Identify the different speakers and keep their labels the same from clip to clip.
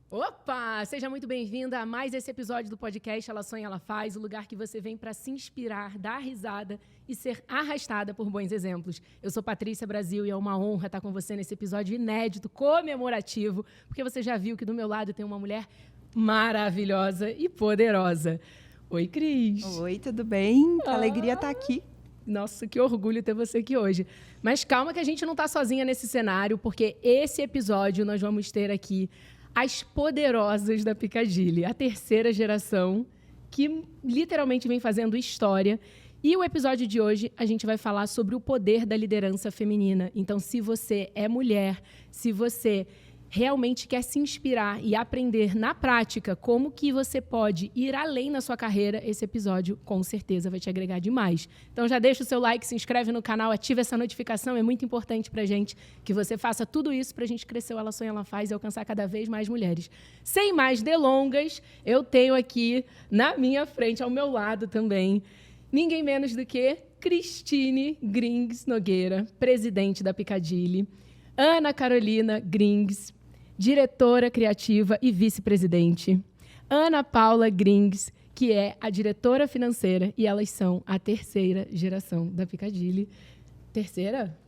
Speaker 1: Opa! Seja muito bem-vinda a mais esse episódio do podcast Ela Sonha, Ela Faz, o lugar que você vem para se inspirar, dar risada e ser arrastada por bons exemplos. Eu sou Patrícia Brasil e é uma honra estar com você nesse episódio inédito, comemorativo, porque você já viu que do meu lado tem uma mulher maravilhosa e poderosa. Oi, Cris!
Speaker 2: Oi, tudo bem? Que alegria estar aqui.
Speaker 1: Nossa, que orgulho ter você aqui hoje. Mas calma que a gente não está sozinha nesse cenário, porque esse episódio nós vamos ter aqui as poderosas da Picadilly, a terceira geração que literalmente vem fazendo história. E o episódio de hoje a gente vai falar sobre o poder da liderança feminina. Então, se você é mulher, se você realmente quer se inspirar e aprender na prática como que você pode ir além na sua carreira, esse episódio com certeza vai te agregar demais. Então já deixa o seu like, se inscreve no canal, ativa essa notificação, é muito importante pra gente que você faça tudo isso pra gente crescer o Ela Sonha, Ela Faz e alcançar cada vez mais mulheres. Sem mais delongas, eu tenho aqui na minha frente, ao meu lado também, ninguém menos do que Cristine Grings Nogueira, presidente da Picadilly, Ana Carolina Grings, diretora criativa e vice-presidente. Ana Paula Grings, que é a diretora financeira, e elas são a terceira geração da Picadilly. Terceira?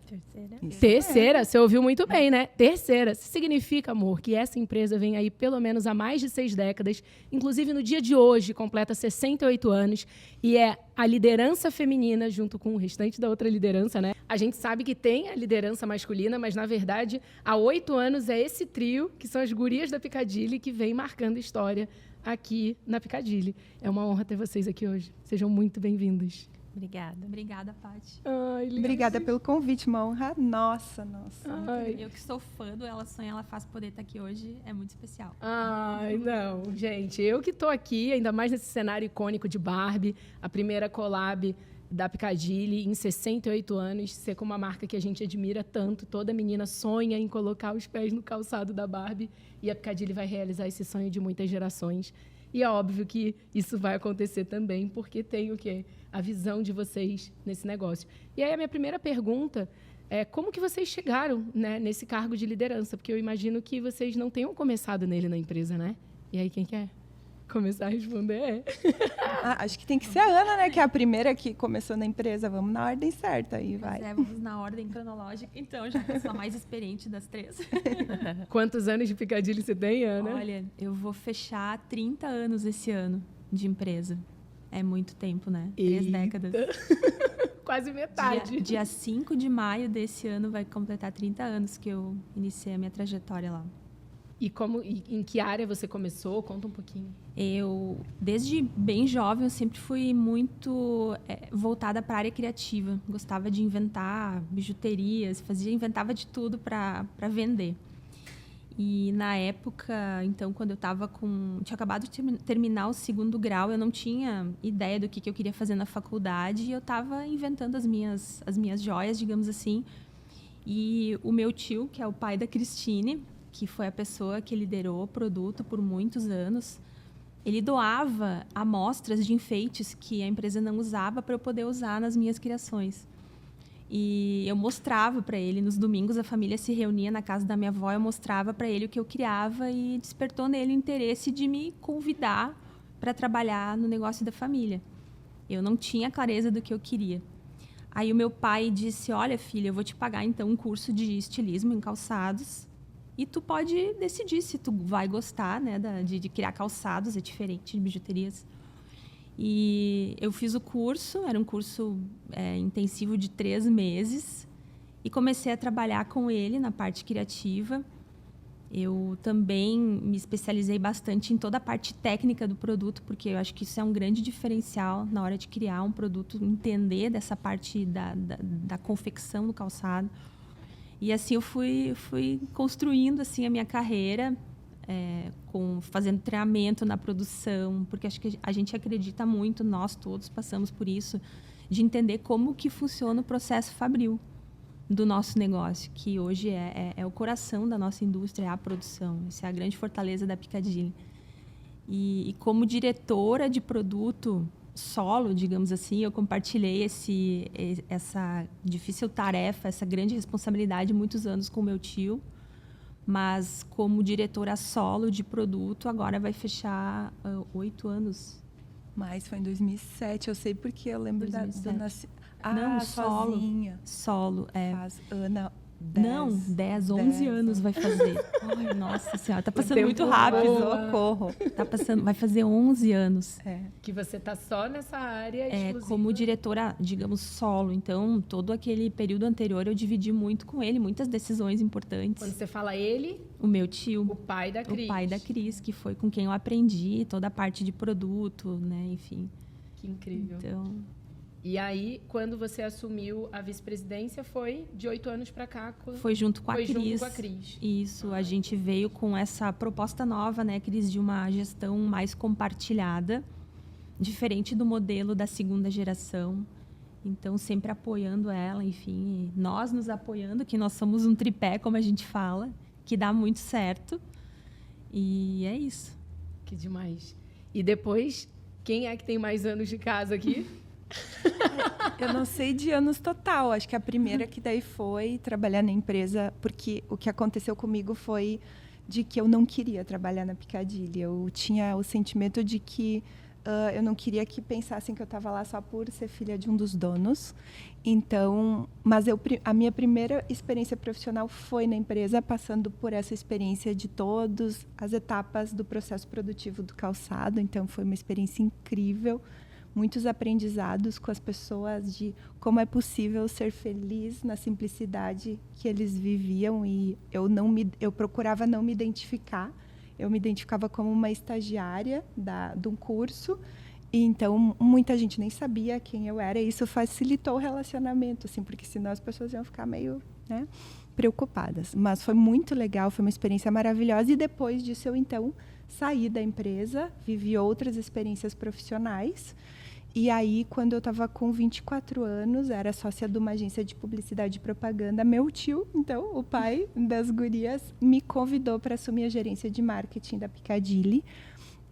Speaker 1: Terceira, você ouviu muito bem, né? Terceira. Isso significa, amor, que essa empresa vem aí pelo menos há mais de 6 décadas, inclusive no dia de hoje completa 68 anos, e é a liderança feminina junto com o restante da outra liderança, né? A gente sabe que tem a liderança masculina, mas na verdade, há 8 anos é esse trio, que são as gurias da Picadilly, que vem marcando história aqui na Picadilly. É uma honra ter vocês aqui hoje. Sejam muito bem-vindos.
Speaker 3: Obrigada, Paty.
Speaker 2: Obrigada pelo convite, uma honra. Nossa.
Speaker 3: Eu que sou fã do Ela Sonha, Ela Faz, poder estar aqui hoje é muito especial.
Speaker 1: Ai, não, gente, eu que tô aqui, ainda mais nesse cenário icônico de Barbie, a primeira collab da Picadilly em 68 anos, ser com uma marca que a gente admira tanto, toda menina sonha em colocar os pés no calçado da Barbie, e a Picadilly vai realizar esse sonho de muitas gerações. E é óbvio que isso vai acontecer também, porque tem o quê? A visão de vocês nesse negócio. E aí a minha primeira pergunta é como que vocês chegaram, né, nesse cargo de liderança? Porque eu imagino que vocês não tenham começado nele na empresa, né? E aí quem quer começar a responder?
Speaker 2: Acho que tem que ser a Ana, né? Que é a primeira que começou na empresa. Vamos na ordem certa aí, vai.
Speaker 3: Vamos na ordem cronológica, então, já que eu sou a mais experiente das três.
Speaker 1: Quantos anos de Picadilly você tem, Ana?
Speaker 3: Olha, eu vou fechar 30 anos esse ano de empresa. É muito tempo, né? 3 décadas.
Speaker 1: Quase metade.
Speaker 3: Dia 5 de maio desse ano vai completar 30 anos que eu iniciei a minha trajetória lá.
Speaker 1: E em que área você começou? Conta um pouquinho.
Speaker 3: Eu, desde bem jovem, eu sempre fui muito voltada para a área criativa. Gostava de inventar bijuterias, inventava de tudo para vender. E na época, então, quando eu tinha acabado de terminar o 2º grau, eu não tinha ideia do que eu queria fazer na faculdade, e eu estava inventando as minhas joias, digamos assim. E o meu tio, que é o pai da Cristine, que foi a pessoa que liderou o produto por muitos anos, ele doava amostras de enfeites que a empresa não usava para eu poder usar nas minhas criações. E eu mostrava para ele, nos domingos a família se reunia na casa da minha avó, eu mostrava para ele o que eu criava, e despertou nele o interesse de me convidar para trabalhar no negócio da família. Eu não tinha clareza do que eu queria. Aí o meu pai disse: olha, filha, eu vou te pagar então um curso de estilismo em calçados, e tu pode decidir se tu vai gostar, né, de criar calçados, é diferente de bijuterias. E eu fiz o curso, era um curso intensivo de 3 meses, e comecei a trabalhar com ele na parte criativa. Eu também me especializei bastante em toda a parte técnica do produto, porque eu acho que isso é um grande diferencial na hora de criar um produto, entender dessa parte da confecção do calçado. E assim eu fui construindo assim a minha carreira, fazendo treinamento na produção, porque acho que a gente acredita muito, nós todos passamos por isso, de entender como que funciona o processo fabril do nosso negócio, que hoje é o coração da nossa indústria, é a produção. Essa é a grande fortaleza da Picadilly. E como diretora de produto solo, digamos assim, eu compartilhei essa difícil tarefa, essa grande responsabilidade muitos anos com o meu tio, Mas como diretora solo de produto, agora vai fechar 8 anos.
Speaker 2: Mas foi em 2007, eu sei porque eu lembro do
Speaker 3: 2007.
Speaker 2: nascimento.
Speaker 3: Não, solo.
Speaker 2: Sozinha.
Speaker 3: Solo, é.
Speaker 2: Faz, Ana,
Speaker 3: 10, 11 anos vai fazer. Ai, nossa senhora, tá passando muito
Speaker 1: tempo
Speaker 3: rápido.
Speaker 1: voa.
Speaker 2: Socorro.
Speaker 3: Tá passando, vai fazer 11 anos.
Speaker 1: Que você tá só nessa área exclusiva.
Speaker 3: Como diretora, digamos, solo. Então, todo aquele período anterior eu dividi muito com ele, muitas decisões importantes.
Speaker 1: Quando você fala ele,
Speaker 3: O meu tio,
Speaker 1: o pai da Cris.
Speaker 3: o pai da Cris, que foi com quem eu aprendi toda a parte de produto, né? Enfim.
Speaker 1: Que incrível.
Speaker 3: Então,
Speaker 1: E aí, quando você assumiu a vice-presidência, foi de 8 anos para cá?
Speaker 3: foi junto com a
Speaker 1: Foi
Speaker 3: Cris.
Speaker 1: junto com a Cris.
Speaker 3: Isso, a gente veio com essa proposta nova, né, Cris, de uma gestão mais compartilhada, diferente do modelo da segunda geração. Então, sempre apoiando ela, enfim, nós nos apoiando, que nós somos um tripé, como a gente fala, que dá muito certo. E é isso.
Speaker 1: Que demais. E depois, quem é que tem mais anos de casa aqui?
Speaker 2: Eu não sei de anos total. Acho que a primeira que daí foi trabalhar na empresa, porque o que aconteceu comigo foi de que eu não queria trabalhar na Piccadilly. Eu tinha o sentimento de que eu não queria que pensassem que eu estava lá só por ser filha de um dos donos. Então, mas a minha primeira experiência profissional foi na empresa, passando por essa experiência de todas as etapas do processo produtivo do calçado. Então, foi uma experiência incrível. Muitos aprendizados com as pessoas de como é possível ser feliz na simplicidade que eles viviam, e eu procurava não me identificar. Eu me identificava como uma estagiária de um curso, e então muita gente nem sabia quem eu era, e isso facilitou o relacionamento, assim, porque senão as pessoas iam ficar meio, né, preocupadas. Mas foi muito legal, foi uma experiência maravilhosa, e depois disso eu então saí da empresa, vivi outras experiências profissionais. E aí, quando eu estava com 24 anos, era sócia de uma agência de publicidade e propaganda, meu tio, então, o pai das gurias, me convidou para assumir a gerência de marketing da Piccadilly.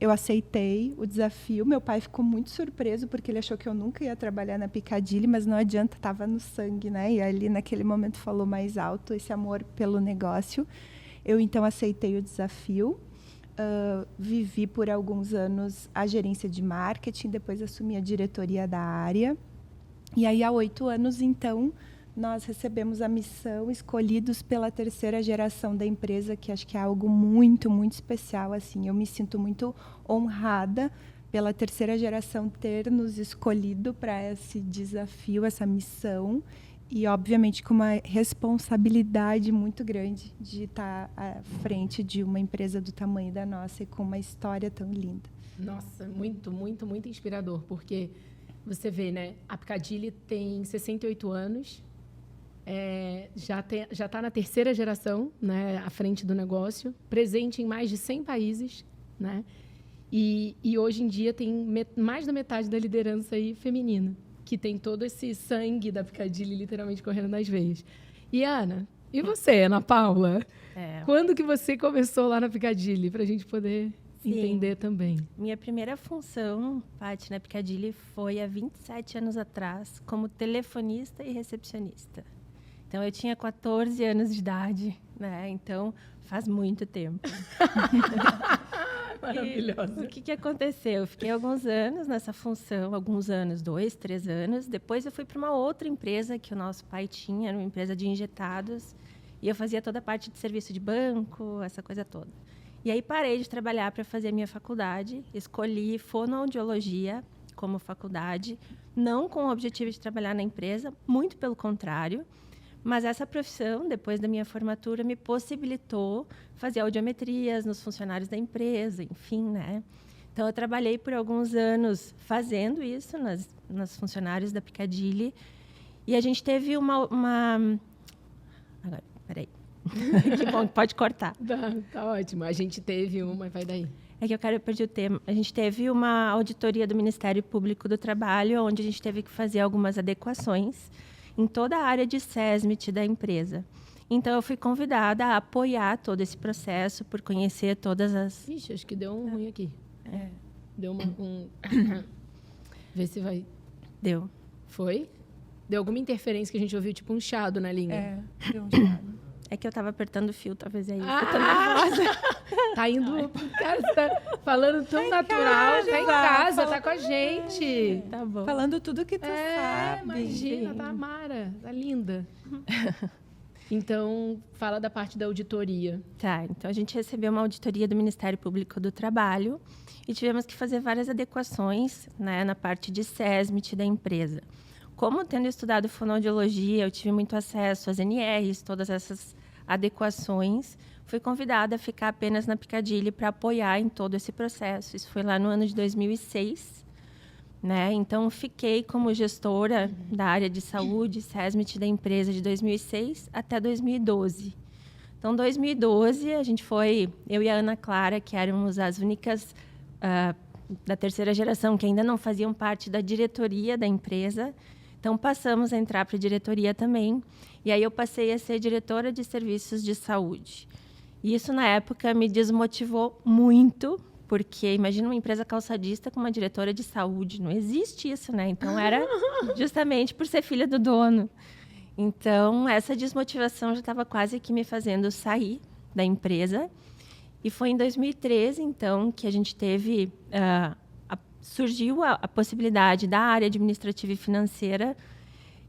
Speaker 2: Eu aceitei o desafio. Meu pai ficou muito surpreso, porque ele achou que eu nunca ia trabalhar na Piccadilly, mas não adianta, estava no sangue, né? E ali, naquele momento, falou mais alto esse amor pelo negócio. Eu, então, aceitei o desafio. Vivi por alguns anos a gerência de marketing, depois assumi a diretoria da área. E aí, há 8 anos, então, nós recebemos a missão, escolhidos pela terceira geração da empresa, que acho que é algo muito, muito especial. Assim, eu me sinto muito honrada pela terceira geração ter nos escolhido para esse desafio, essa missão. E, obviamente, com uma responsabilidade muito grande de estar à frente de uma empresa do tamanho da nossa e com uma história tão linda.
Speaker 1: Nossa, muito, muito, muito inspirador, porque você vê, né? A Piccadilly tem 68 anos, já está na terceira geração, né, à frente do negócio, presente em mais de 100 países, né? E hoje em dia tem mais da metade da liderança aí feminina, que tem todo esse sangue da Piccadilly literalmente correndo nas veias. E, Ana, e você, Ana Paula? Quando que você começou lá na Piccadilly, para a gente poder entender também?
Speaker 4: Minha primeira função, Paty, na Piccadilly foi há 27 anos atrás, como telefonista e recepcionista. Então, eu tinha 14 anos de idade, né? Então, faz muito tempo.
Speaker 1: Maravilhosa.
Speaker 4: O que aconteceu? Eu fiquei alguns anos nessa função, 2, 3 anos. Depois eu fui para uma outra empresa que o nosso pai tinha, era uma empresa de injetados, e eu fazia toda a parte de serviço de banco, essa coisa toda. E aí parei de trabalhar para fazer a minha faculdade, escolhi fonoaudiologia como faculdade, não com o objetivo de trabalhar na empresa, muito pelo contrário. Mas essa profissão, depois da minha formatura, me possibilitou fazer audiometrias nos funcionários da empresa, enfim, né? Então, eu trabalhei por alguns anos fazendo isso nas funcionários da Piccadilly. E a gente teve uma... Agora, peraí. Que bom, pode cortar.
Speaker 1: Tá ótimo. A gente teve uma, vai daí.
Speaker 4: É que eu perdi o tema. A gente teve uma auditoria do Ministério Público do Trabalho, onde a gente teve que fazer algumas adequações em toda a área de SESMIT da empresa. Então, eu fui convidada a apoiar todo esse processo, por conhecer todas as...
Speaker 1: Ixi, acho que deu um ruim aqui. Deu Vê se vai...
Speaker 4: Deu.
Speaker 1: Foi? Deu alguma interferência que a gente ouviu, tipo um chiado na linha.
Speaker 2: Deu um chiado.
Speaker 4: É que eu estava apertando o fio, talvez é isso. Eu tô nervosa.
Speaker 1: Tá indo... Cara, você tá falando tão natural. Tá em casa, tá com a gente.
Speaker 4: Tá bom.
Speaker 2: Falando tudo que tu sabe.
Speaker 1: Imagina, tá Mara, tá linda. Então, fala da parte da auditoria.
Speaker 4: Tá, então a gente recebeu uma auditoria do Ministério Público do Trabalho e tivemos que fazer várias adequações, né, na parte de SESMIT da empresa. Como tendo estudado fonoaudiologia, eu tive muito acesso às NRs, todas essas adequações, fui convidada a ficar apenas na Piccadilly para apoiar em todo esse processo. Isso foi lá no ano de 2006. Né? Então, fiquei como gestora da área de saúde, SESMIT da empresa de 2006 até 2012. Então, em 2012, a gente foi, eu e a Ana Clara, que éramos as únicas da terceira geração que ainda não faziam parte da diretoria da empresa. Então, passamos a entrar para a diretoria também. E aí, eu passei a ser diretora de serviços de saúde. E isso, na época, me desmotivou muito, porque imagina uma empresa calçadista com uma diretora de saúde. Não existe isso, né? Então, era justamente por ser filha do dono. Então, essa desmotivação já estava quase que me fazendo sair da empresa. E foi em 2013, então, que a gente teve... surgiu a possibilidade da área administrativa e financeira.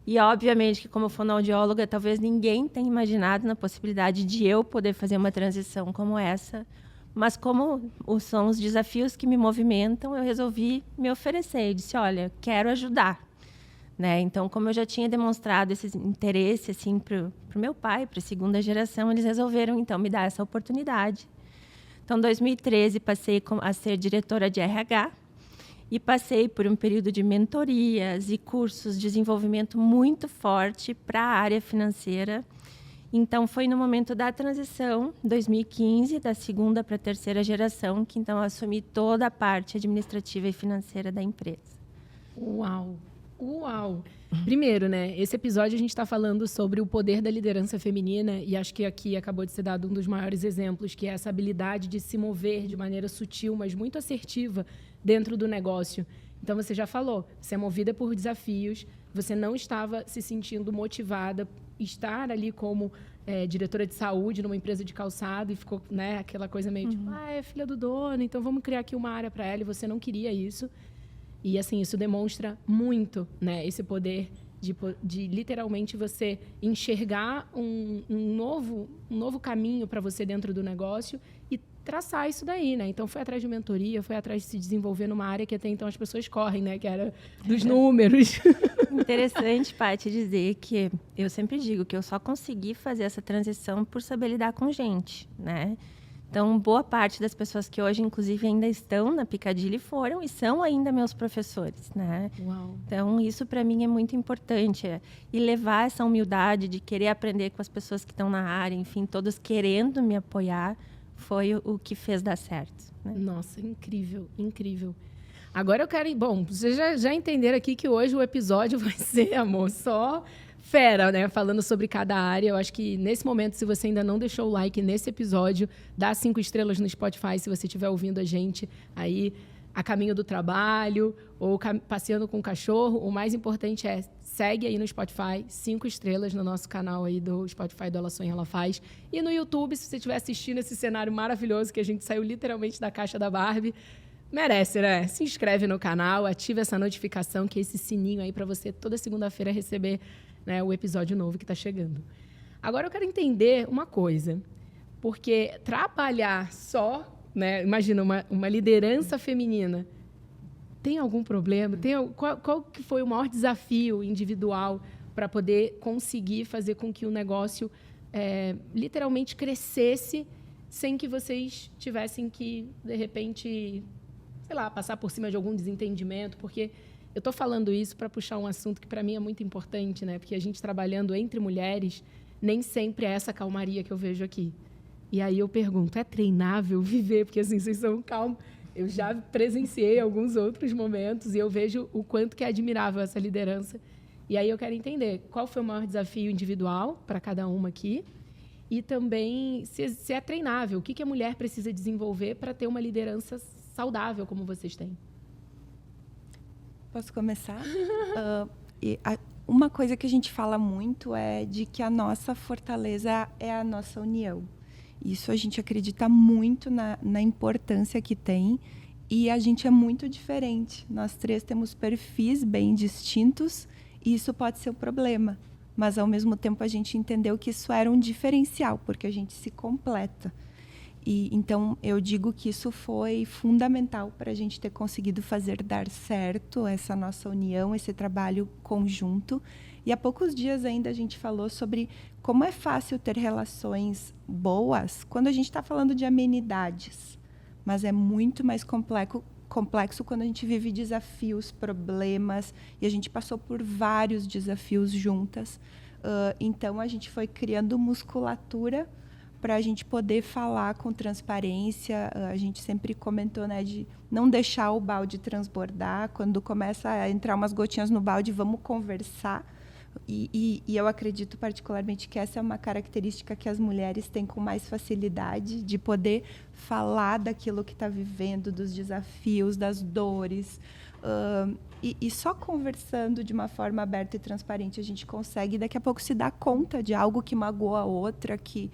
Speaker 4: E, obviamente, que como fonoaudióloga, talvez ninguém tenha imaginado na possibilidade de eu poder fazer uma transição como essa. Mas como são os desafios que me movimentam, eu resolvi me oferecer. Eu disse, olha, quero ajudar. Né? Então, como eu já tinha demonstrado esse interesse assim, para o meu pai, para a segunda geração, eles resolveram, então, me dar essa oportunidade. Então, em 2013, passei a ser diretora de RH e passei por um período de mentorias e cursos de desenvolvimento muito forte para a área financeira. Então, foi no momento da transição, 2015, da segunda para a terceira geração, que então eu assumi toda a parte administrativa e financeira da empresa.
Speaker 1: Uau! Uau! Primeiro, né? Esse episódio a gente está falando sobre o poder da liderança feminina e acho que aqui acabou de ser dado um dos maiores exemplos, que é essa habilidade de se mover de maneira sutil, mas muito assertiva dentro do negócio. Então, você já falou, você é movida por desafios, você não estava se sentindo motivada estar ali como diretora de saúde numa empresa de calçado e ficou, né, aquela coisa meio tipo, é filha do dono, então vamos criar aqui uma área para ela, e você não queria isso. E, assim, isso demonstra muito, né, esse poder de literalmente você enxergar um novo caminho para você dentro do negócio e traçar isso daí, né? Então, foi atrás de mentoria, foi atrás de se desenvolver numa área que até então as pessoas correm, né? Que era dos números.
Speaker 4: Interessante, Paty, dizer que eu sempre digo que eu só consegui fazer essa transição por saber lidar com gente, né? Então, boa parte das pessoas que hoje, inclusive, ainda estão na Piccadilly foram e são ainda meus professores, né?
Speaker 1: Uau.
Speaker 4: Então, isso para mim é muito importante. E levar essa humildade de querer aprender com as pessoas que estão na área, enfim, todos querendo me apoiar, foi o que fez dar certo. Né?
Speaker 1: Nossa, incrível, incrível. Agora eu quero... Bom, vocês já entenderam aqui que hoje o episódio vai ser, amor, só... fera, né? Falando sobre cada área. Eu acho que, nesse momento, se você ainda não deixou o like nesse episódio, dá 5 estrelas no Spotify se você estiver ouvindo a gente aí a caminho do trabalho ou passeando com o cachorro. O mais importante é segue aí no Spotify, 5 estrelas no nosso canal aí do Spotify do Ela Sonha, Ela Faz. E no YouTube, se você estiver assistindo esse cenário maravilhoso que a gente saiu literalmente da caixa da Barbie, merece, né? Se inscreve no canal, ativa essa notificação, que é esse sininho aí para você toda segunda-feira receber, né, o episódio novo que está chegando. Agora eu quero entender uma coisa, porque trabalhar só, né, imagina uma liderança feminina, tem algum problema? Qual que foi o maior desafio individual para poder conseguir fazer com que o negócio literalmente crescesse sem que vocês tivessem que, de repente, sei lá, passar por cima de algum desentendimento? Porque eu estou falando isso para puxar um assunto que, para mim, é muito importante, né? Porque a gente trabalhando entre mulheres, nem sempre é essa calmaria que eu vejo aqui. E aí eu pergunto, é treinável viver? Porque, assim, vocês são calmos. Eu já presenciei alguns outros momentos e eu vejo o quanto que é admirável essa liderança. E aí eu quero entender qual foi o maior desafio individual para cada uma aqui e também se é treinável. O que a mulher precisa desenvolver para ter uma liderança saudável como vocês têm?
Speaker 2: Posso começar? uma coisa que a gente fala muito é de que a nossa fortaleza é a nossa união. Isso a gente acredita muito na importância que tem, e a gente é muito diferente. Nós 3 temos perfis bem distintos e isso pode ser um problema. Mas, ao mesmo tempo, a gente entendeu que isso era um diferencial, porque a gente se completa. E, então, eu digo que isso foi fundamental para a gente ter conseguido fazer dar certo essa nossa união, esse trabalho conjunto. E há poucos dias ainda a gente falou sobre como é fácil ter relações boas quando a gente está falando de amenidades. Mas é muito mais complexo quando a gente vive desafios, problemas. E a gente passou por vários desafios juntas. Então, a gente foi criando musculatura para a gente poder falar com transparência. A gente sempre comentou, né, de não deixar o balde transbordar. Quando começa a entrar umas gotinhas no balde, vamos conversar. E eu acredito particularmente que essa é uma característica que as mulheres têm com mais facilidade, de poder falar daquilo que está vivendo, dos desafios, das dores. E só conversando de uma forma aberta e transparente a gente consegue, daqui a pouco, se dar conta de algo que magoou a outra, que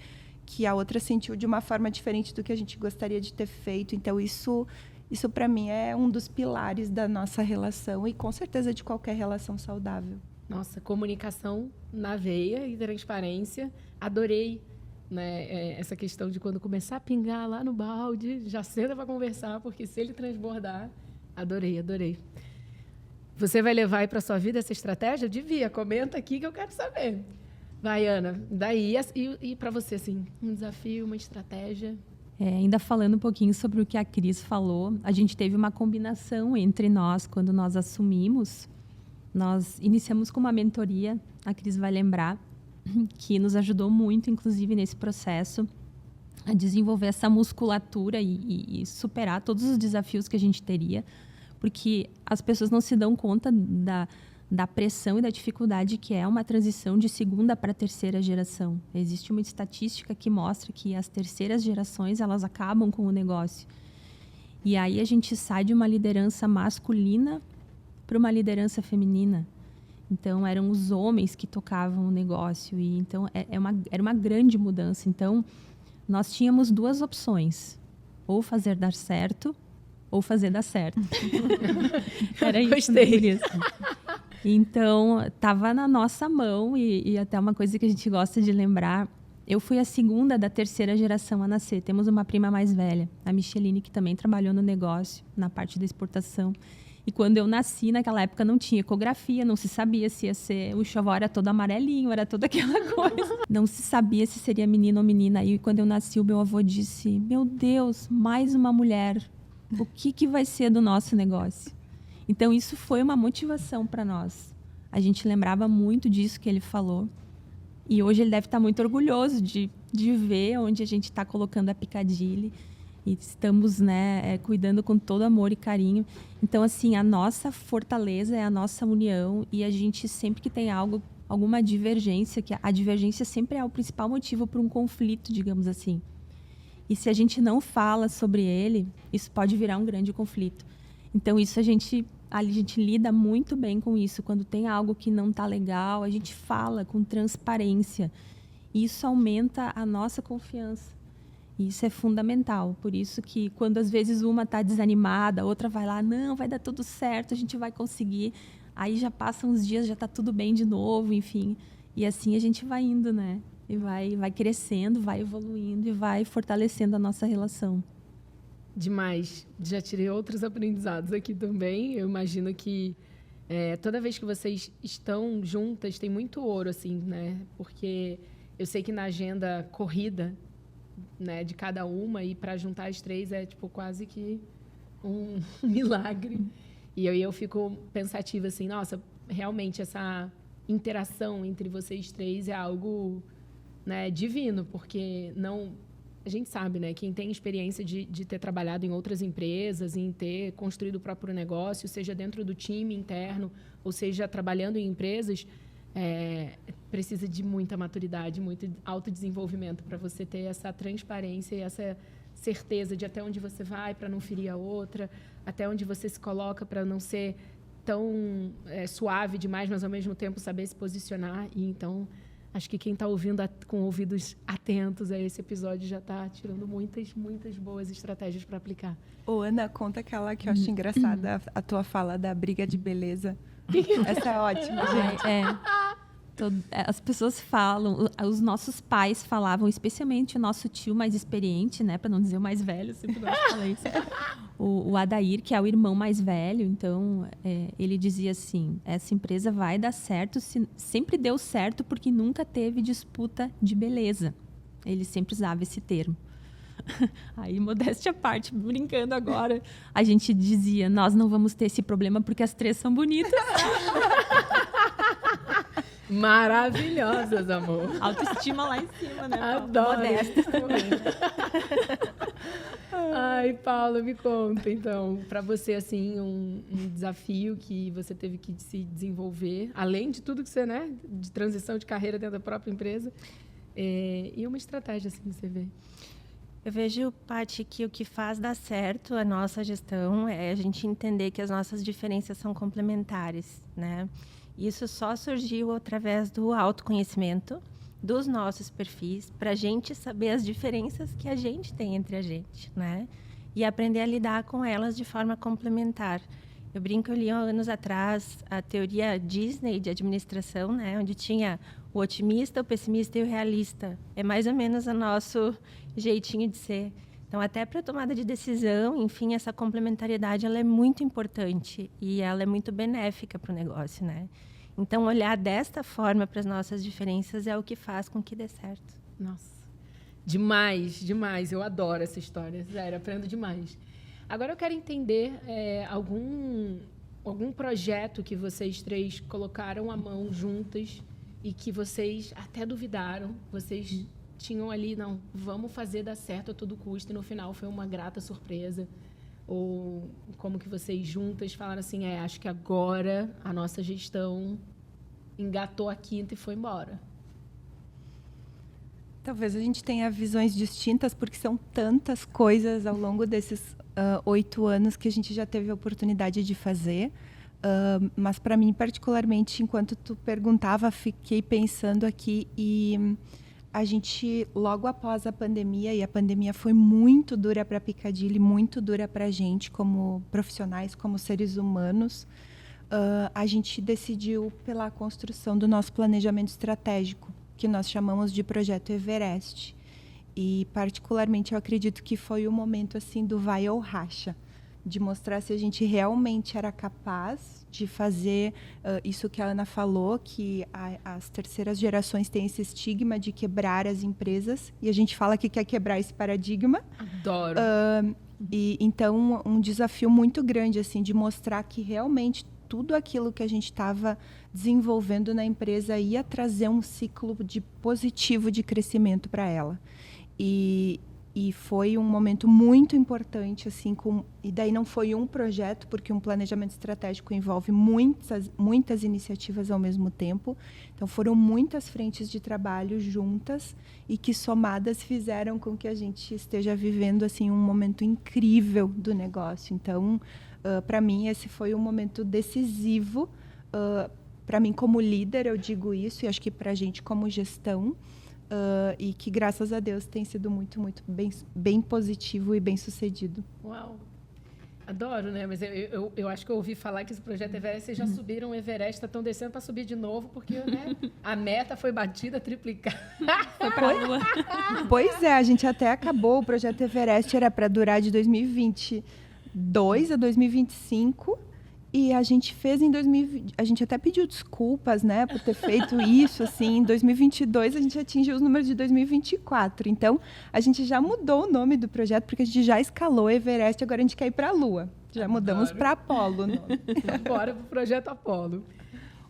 Speaker 2: a outra sentiu de uma forma diferente do que a gente gostaria de ter feito. Então, isso para mim, é um dos pilares da nossa relação e, com certeza, de qualquer relação saudável.
Speaker 1: Nossa, comunicação na veia e transparência. Adorei, né, essa questão de quando começar a pingar lá no balde, já senta para conversar, porque se ele transbordar... Adorei. Você vai levar para a sua vida essa estratégia? Devia. Comenta aqui que eu quero saber. Vai, Ana. Daí, e para você, assim, um desafio, uma estratégia?
Speaker 3: Ainda falando um pouquinho sobre o que a Cris falou, a gente teve uma combinação entre nós quando nós assumimos. Nós iniciamos com uma mentoria, a Cris vai lembrar, que nos ajudou muito, inclusive, nesse processo, a desenvolver essa musculatura e superar todos os desafios que a gente teria, porque as pessoas não se dão conta da pressão e da dificuldade que é uma transição de 2ª para 3ª geração. Existe uma estatística que mostra que as 3ª gerações, elas acabam com o negócio. E aí a gente sai de uma liderança masculina para uma liderança feminina. Então, eram os homens que tocavam o negócio. E, então, era uma grande mudança. Então, nós tínhamos 2 opções. Ou fazer dar certo, ou fazer dar certo. Era isso.
Speaker 1: Gostei.
Speaker 3: Então, estava na nossa mão. E até uma coisa que a gente gosta de lembrar. Eu fui a 2ª da 3ª geração a nascer. Temos uma prima mais velha, a Micheline, que também trabalhou no negócio, na parte da exportação. E quando eu nasci, naquela época não tinha ecografia, não se sabia se ia ser... O enxoval era todo amarelinho, era toda aquela coisa. Não se sabia se seria menino ou menina. E quando eu nasci, o meu avô disse, meu Deus, mais uma mulher. O que vai ser do nosso negócio? Então, isso foi uma motivação para nós. A gente lembrava muito disso que ele falou. E hoje ele deve estar muito orgulhoso de ver onde a gente está colocando a Piccadilly. E estamos, né, cuidando com todo amor e carinho. Então, assim, a nossa fortaleza é a nossa união. E a gente, sempre que tem alguma divergência, que a divergência sempre é o principal motivo para um conflito, digamos assim. E se a gente não fala sobre ele, isso pode virar um grande conflito. Então, isso a gente lida muito bem com isso. Quando tem algo que não está legal, a gente fala com transparência. Isso aumenta a nossa confiança. Isso é fundamental. Por isso que quando às vezes uma está desanimada, a outra vai lá, não, vai dar tudo certo, a gente vai conseguir. Aí já passam uns dias, já está tudo bem de novo, enfim. E assim a gente vai indo, né? E vai crescendo, vai evoluindo e vai fortalecendo a nossa relação.
Speaker 1: Demais. Já tirei outros aprendizados aqui também. Eu imagino que toda vez que vocês estão juntas, tem muito ouro, assim, né? Porque eu sei que na agenda corrida, né, de cada uma, e para juntar as 3 é tipo quase que um milagre. E eu fico pensativa assim, nossa, realmente essa interação entre vocês 3 é algo, né, divino, porque a gente sabe, né, quem tem experiência de ter trabalhado em outras empresas, em ter construído o próprio negócio, seja dentro do time interno, ou seja trabalhando em empresas, precisa de muita maturidade, muito autodesenvolvimento para você ter essa transparência e essa certeza de até onde você vai para não ferir a outra, até onde você se coloca para não ser tão suave demais, mas ao mesmo tempo saber se posicionar. E então, acho que quem está ouvindo com ouvidos atentos a esse episódio já está tirando muitas boas estratégias para aplicar.
Speaker 2: Ô, Ana, conta aquela que eu acho engraçada, a tua fala da briga de beleza. Essa é ótima, gente.
Speaker 3: As pessoas falam, os nossos pais falavam, especialmente o nosso tio mais experiente, né, para não dizer o mais velho, sempre gosto de falar isso. O Adair, que é o irmão mais velho, então ele dizia assim: essa empresa vai dar certo, sempre deu certo porque nunca teve disputa de beleza. Ele sempre usava esse termo. Aí, modéstia à parte, brincando agora, a gente dizia: nós não vamos ter esse problema porque as três são bonitas.
Speaker 1: Maravilhosas, amor.
Speaker 3: Autoestima lá em cima, né?
Speaker 1: Adoro.
Speaker 3: Modéstia.
Speaker 1: Ai, Paula, me conta, então, para você, assim, um desafio que você teve que se desenvolver, além de tudo que você, né, de transição de carreira dentro da própria empresa, e uma estratégia, assim, que você vê.
Speaker 4: Eu vejo, Paty, que o que faz dar certo a nossa gestão é a gente entender que as nossas diferenças são complementares, né? Isso só surgiu através do autoconhecimento dos nossos perfis, para a gente saber as diferenças que a gente tem entre a gente, né? E aprender a lidar com elas de forma complementar. Eu brinco, eu li há anos atrás a teoria Disney de administração, né? Onde tinha o otimista, o pessimista e o realista. É mais ou menos o nosso jeitinho de ser. Então, até para a tomada de decisão, enfim, essa complementariedade ela é muito importante e ela é muito benéfica para o negócio, né? Então, olhar desta forma para as nossas diferenças é o que faz com que dê certo.
Speaker 1: Nossa, demais, demais. Eu adoro essa história, sério, aprendo demais. Agora eu quero entender algum projeto que vocês três colocaram a mão juntas e que vocês até duvidaram, vocês tinham ali, não, vamos fazer dar certo a todo custo, e no final foi uma grata surpresa. Ou como que vocês juntas falaram assim, acho que agora a nossa gestão engatou a quinta e foi embora.
Speaker 2: Talvez a gente tenha visões distintas, porque são tantas coisas ao longo desses 8 anos que a gente já teve a oportunidade de fazer. Mas, para mim, particularmente, enquanto tu perguntava, fiquei pensando aqui e a gente, logo após a pandemia, e a pandemia foi muito dura para a Piccadilly, muito dura para a gente como profissionais, como seres humanos, a gente decidiu pela construção do nosso planejamento estratégico, que nós chamamos de Projeto Everest. E, particularmente, eu acredito que foi o momento assim do vai ou racha, de mostrar se a gente realmente era capaz de fazer isso que a Ana falou, que as terceiras gerações têm esse estigma de quebrar as empresas, e a gente fala que quer quebrar esse paradigma.
Speaker 1: Adoro.
Speaker 2: E então, um desafio muito grande assim, de mostrar que realmente tudo aquilo que a gente estava desenvolvendo na empresa ia trazer um ciclo positivo de crescimento para ela. E foi um momento muito importante, assim, e daí não foi um projeto, porque um planejamento estratégico envolve muitas iniciativas ao mesmo tempo. Então, foram muitas frentes de trabalho juntas e que, somadas, fizeram com que a gente esteja vivendo, assim, um momento incrível do negócio. Então, para mim, esse foi um momento decisivo. Para mim, como líder, eu digo isso, e acho que para a gente, como gestão, e que, graças a Deus, tem sido muito, muito bem positivo e bem sucedido.
Speaker 1: Uau! Adoro, né? Mas eu acho que eu ouvi falar que esse projeto Everest, vocês já subiram o Everest, estão descendo para subir de novo, porque, né, a meta foi batida, triplicada.
Speaker 3: Foi para a Lua.
Speaker 2: Pois é, a gente até acabou, o projeto Everest era para durar de 2022 a 2025, e a gente fez em 2020, a gente até pediu desculpas, né, por ter feito isso, assim, em 2022 a gente atingiu os números de 2024. Então, a gente já mudou o nome do projeto, porque a gente já escalou Everest, agora a gente quer ir para a Lua. Já mudamos para Apolo o nome.
Speaker 1: Bora pro projeto Apolo.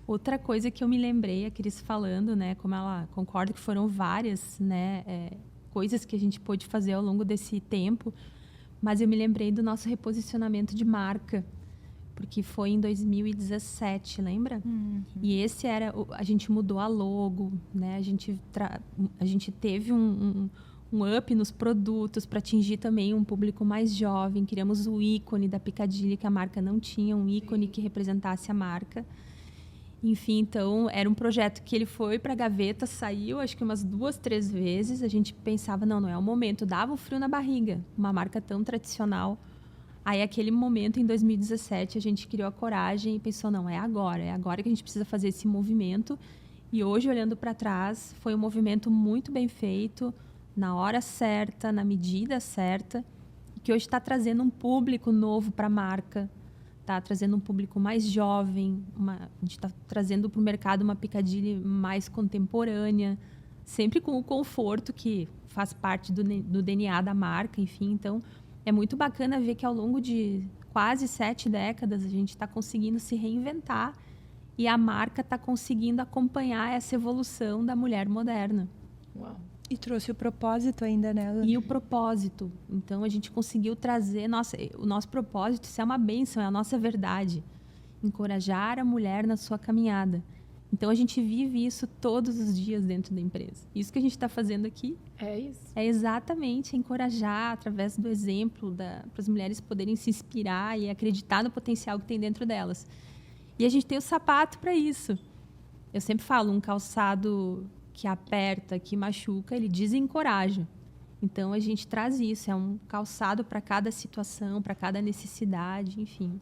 Speaker 3: Outra coisa que eu me lembrei, a Cris falando, né, como ela concorda que foram várias, né, coisas que a gente pôde fazer ao longo desse tempo, mas eu me lembrei do nosso reposicionamento de marca, porque foi em 2017, lembra? E esse a gente mudou a logo, né? A gente teve um um up nos produtos para atingir também um público mais jovem. Criamos o ícone da Piccadilly, que a marca não tinha, um ícone que representasse a marca. Enfim, então, era um projeto que ele foi para a gaveta, saiu acho que umas 2, 3 vezes. A gente pensava, não é o momento. Dava um frio na barriga, uma marca tão tradicional. Aí, aquele momento, em 2017, a gente criou a coragem e pensou, não, é agora que a gente precisa fazer esse movimento. E hoje, olhando para trás, foi um movimento muito bem feito, na hora certa, na medida certa, que hoje está trazendo um público novo para a marca. Está trazendo um público mais jovem, a gente está trazendo para o mercado uma Piccadilly mais contemporânea, sempre com o conforto que faz parte do DNA da marca, enfim. Então, é muito bacana ver que ao longo de quase 7 décadas a gente está conseguindo se reinventar e a marca está conseguindo acompanhar essa evolução da mulher moderna.
Speaker 1: Uau.
Speaker 2: E trouxe o propósito ainda, né?
Speaker 3: E o propósito. Então, a gente conseguiu trazer... o nosso propósito, isso é uma bênção, é a nossa verdade. Encorajar a mulher na sua caminhada. Então, a gente vive isso todos os dias dentro da empresa. Isso que a gente está fazendo aqui...
Speaker 1: É isso.
Speaker 3: É exatamente encorajar, através do exemplo, para as mulheres poderem se inspirar e acreditar no potencial que tem dentro delas. E a gente tem o sapato para isso. Eu sempre falo, um calçado... que aperta, que machuca, ele desencoraja. Então, a gente traz isso. É um calçado para cada situação, para cada necessidade, enfim.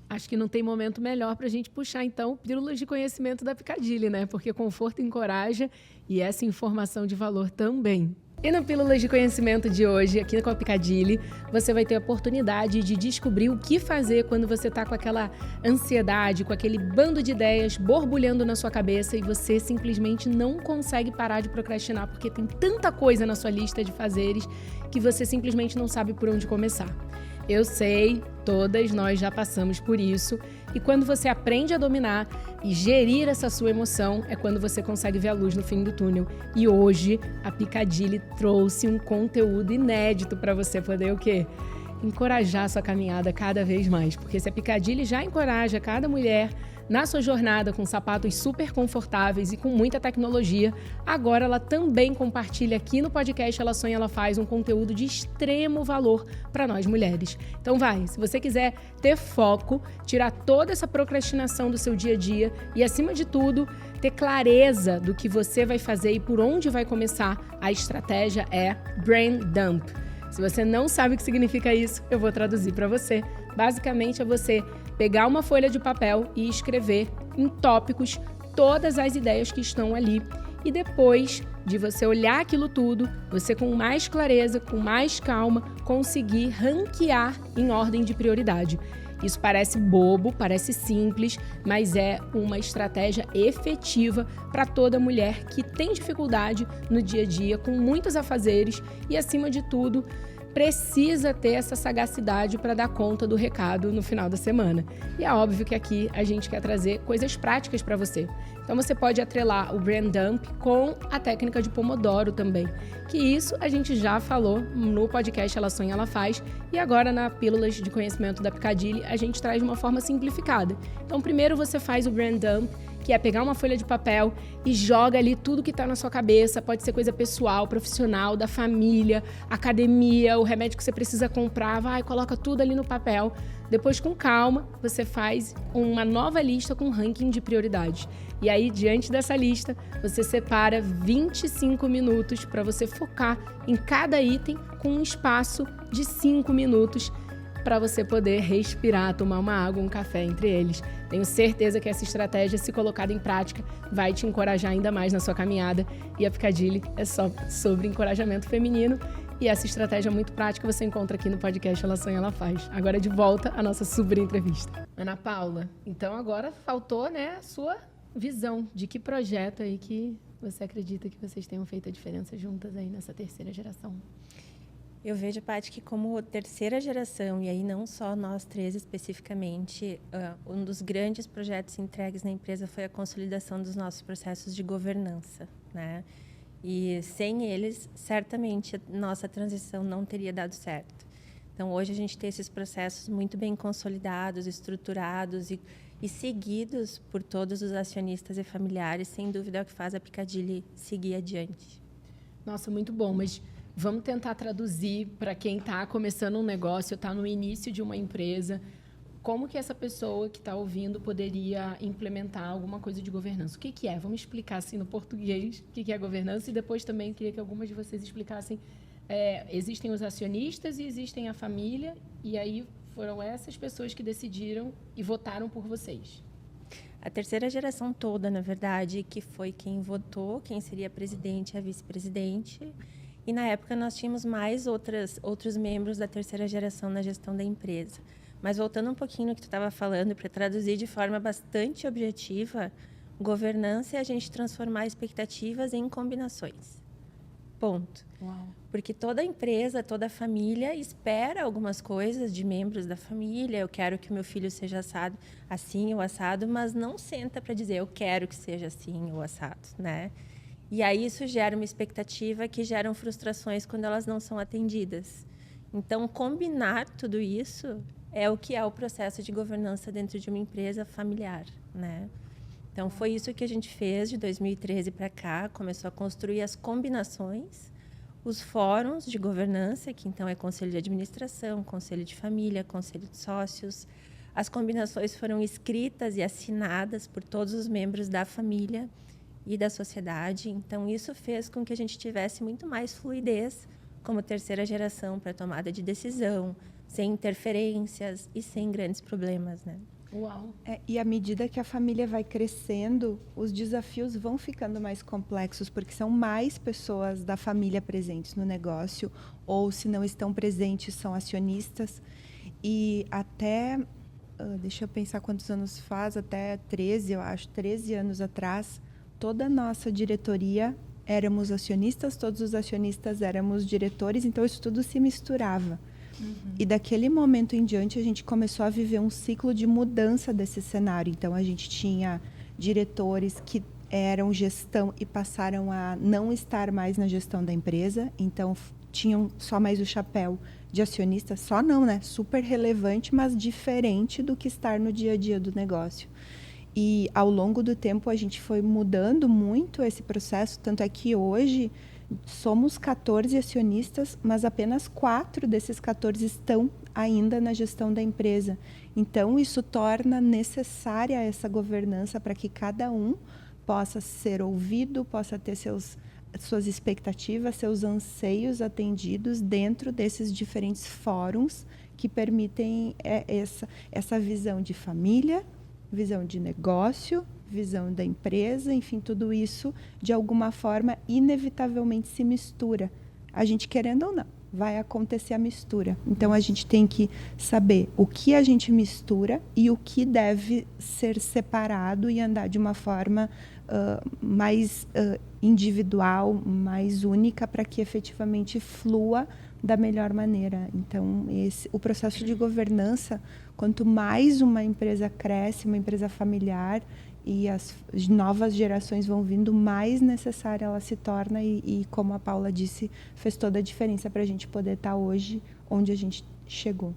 Speaker 1: Acho que não tem momento melhor para a gente puxar, então, pílulas de conhecimento da Piccadilly, né? Porque conforto encoraja e essa informação de valor também. E no Pílulas de Conhecimento de hoje, aqui com a Piccadilly, você vai ter a oportunidade de descobrir o que fazer quando você está com aquela ansiedade, com aquele bando de ideias borbulhando na sua cabeça e você simplesmente não consegue parar de procrastinar porque tem tanta coisa na sua lista de fazeres que você simplesmente não sabe por onde começar. Eu sei, todas nós já passamos por isso. E quando você aprende a dominar e gerir essa sua emoção, é quando você consegue ver a luz no fim do túnel. E hoje, a Piccadilly trouxe um conteúdo inédito para você poder o quê? Encorajar a sua caminhada cada vez mais. Porque se a Piccadilly já encoraja cada mulher na sua jornada com sapatos super confortáveis e com muita tecnologia, agora ela também compartilha aqui no podcast Ela Sonha, Ela Faz um conteúdo de extremo valor para nós mulheres. Então se você quiser ter foco, tirar toda essa procrastinação do seu dia a dia e, acima de tudo, ter clareza do que você vai fazer e por onde vai começar, a estratégia é Brain Dump. Se você não sabe o que significa isso, eu vou traduzir para você. Basicamente, é você pegar uma folha de papel e escrever em tópicos todas as ideias que estão ali. E depois de você olhar aquilo tudo, você com mais clareza, com mais calma, conseguir ranquear em ordem de prioridade. Isso parece bobo, parece simples, mas é uma estratégia efetiva para toda mulher que tem dificuldade no dia a dia, com muitos afazeres e, acima de tudo, precisa ter essa sagacidade para dar conta do recado no final da semana. E é óbvio que aqui a gente quer trazer coisas práticas para você. Então você pode atrelar o Brain Dump com a técnica de Pomodoro também, que isso a gente já falou no podcast Ela Sonha, Ela Faz, e agora na Pílulas de Conhecimento da Piccadilly a gente traz de uma forma simplificada. Então primeiro você faz o Brain Dump, que é pegar uma folha de papel e joga ali tudo que está na sua cabeça, pode ser coisa pessoal, profissional, da família, academia, o remédio que você precisa comprar, coloca tudo ali no papel. Depois, com calma, você faz uma nova lista com ranking de prioridades. E aí, diante dessa lista, você separa 25 minutos para você focar em cada item com um espaço de 5 minutos para você poder respirar, tomar uma água, um café entre eles. Tenho certeza que essa estratégia, se colocada em prática, vai te encorajar ainda mais na sua caminhada. E a Piccadilly é só sobre encorajamento feminino. E essa estratégia muito prática você encontra aqui no podcast Ela Sonha, Ela Faz. Agora de volta à nossa super entrevista. Ana Paula, então agora faltou, a sua visão de que projeto aí que você acredita que vocês tenham feito a diferença juntas aí nessa terceira geração.
Speaker 4: Eu vejo, Paty, que como terceira geração, e aí não só nós três especificamente, um dos grandes projetos entregues na empresa foi a consolidação dos nossos processos de governança, né? E sem eles, certamente, nossa transição não teria dado certo. Então, hoje a gente tem esses processos muito bem consolidados, estruturados e seguidos por todos os acionistas e familiares, sem dúvida é o que faz a Piccadilly seguir adiante.
Speaker 1: Nossa, muito bom, mas Vamos tentar traduzir para quem está começando um negócio, está no início de uma empresa, como que essa pessoa que está ouvindo poderia implementar alguma coisa de governança. O que, que é? Vamos explicar assim no português o que, que é governança e depois também queria que algumas de vocês explicassem. Existem os acionistas e existem a família, e aí foram essas pessoas que decidiram e votaram por vocês.
Speaker 4: A terceira geração toda, na verdade, que foi quem votou, quem seria presidente e a vice-presidente. E, na época, nós tínhamos mais outros membros da terceira geração na gestão da empresa. Mas, voltando um pouquinho no que tu estava falando, para traduzir de forma bastante objetiva, governança é a gente transformar expectativas em combinações. Ponto.
Speaker 1: Uau.
Speaker 4: Porque toda empresa, toda família espera algumas coisas de membros da família. Eu quero que o meu filho seja assado, assim ou assado, mas não senta para dizer eu quero que seja assim ou assado, né? E aí isso gera uma expectativa que geram frustrações quando elas não são atendidas. Então, combinar tudo isso é o que é o processo de governança dentro de uma empresa familiar, né? Então, foi isso que a gente fez de 2013 para cá, começou a construir as combinações, os fóruns de governança, que então é conselho de administração, conselho de família, conselho de sócios. As combinações foram escritas e assinadas por todos os membros da família e da sociedade. Então, isso fez com que a gente tivesse muito mais fluidez como terceira geração para tomada de decisão, sem interferências e sem grandes problemas, né?
Speaker 1: Uau.
Speaker 2: E à medida que a família vai crescendo, os desafios vão ficando mais complexos, porque são mais pessoas da família presentes no negócio, ou se não estão presentes, são acionistas. E até, deixa eu pensar quantos anos faz, até 13, eu acho, 13 anos atrás, toda a nossa diretoria éramos acionistas, todos os acionistas éramos diretores, então isso tudo se misturava. E daquele momento em diante, a gente começou a viver um ciclo de mudança desse cenário. Então, a gente tinha diretores que eram gestão e passaram a não estar mais na gestão da empresa. Então, tinham só mais o chapéu de acionista. Só não, né? Super relevante, mas diferente do que estar no dia a dia do negócio. E, ao longo do tempo, a gente foi mudando muito esse processo. Tanto é que hoje somos 14 acionistas, mas apenas 4 desses 14 estão ainda na gestão da empresa. Então, isso torna necessária essa governança para que cada um possa ser ouvido, possa ter suas expectativas, seus anseios atendidos dentro desses diferentes fóruns que permitem essa visão de família, visão de negócio, visão da empresa, enfim, tudo isso, de alguma forma, inevitavelmente se mistura. A gente querendo ou não, vai acontecer a mistura. Então, a gente tem que saber o que a gente mistura e o que deve ser separado e andar de uma forma mais individual, mais única, para que efetivamente flua da melhor maneira. Então, o processo de governança, quanto mais uma empresa cresce, uma empresa familiar, e as novas gerações vão vindo, mais necessária ela se torna e, como a Paula disse, fez toda a diferença para a gente poder estar hoje onde a gente chegou.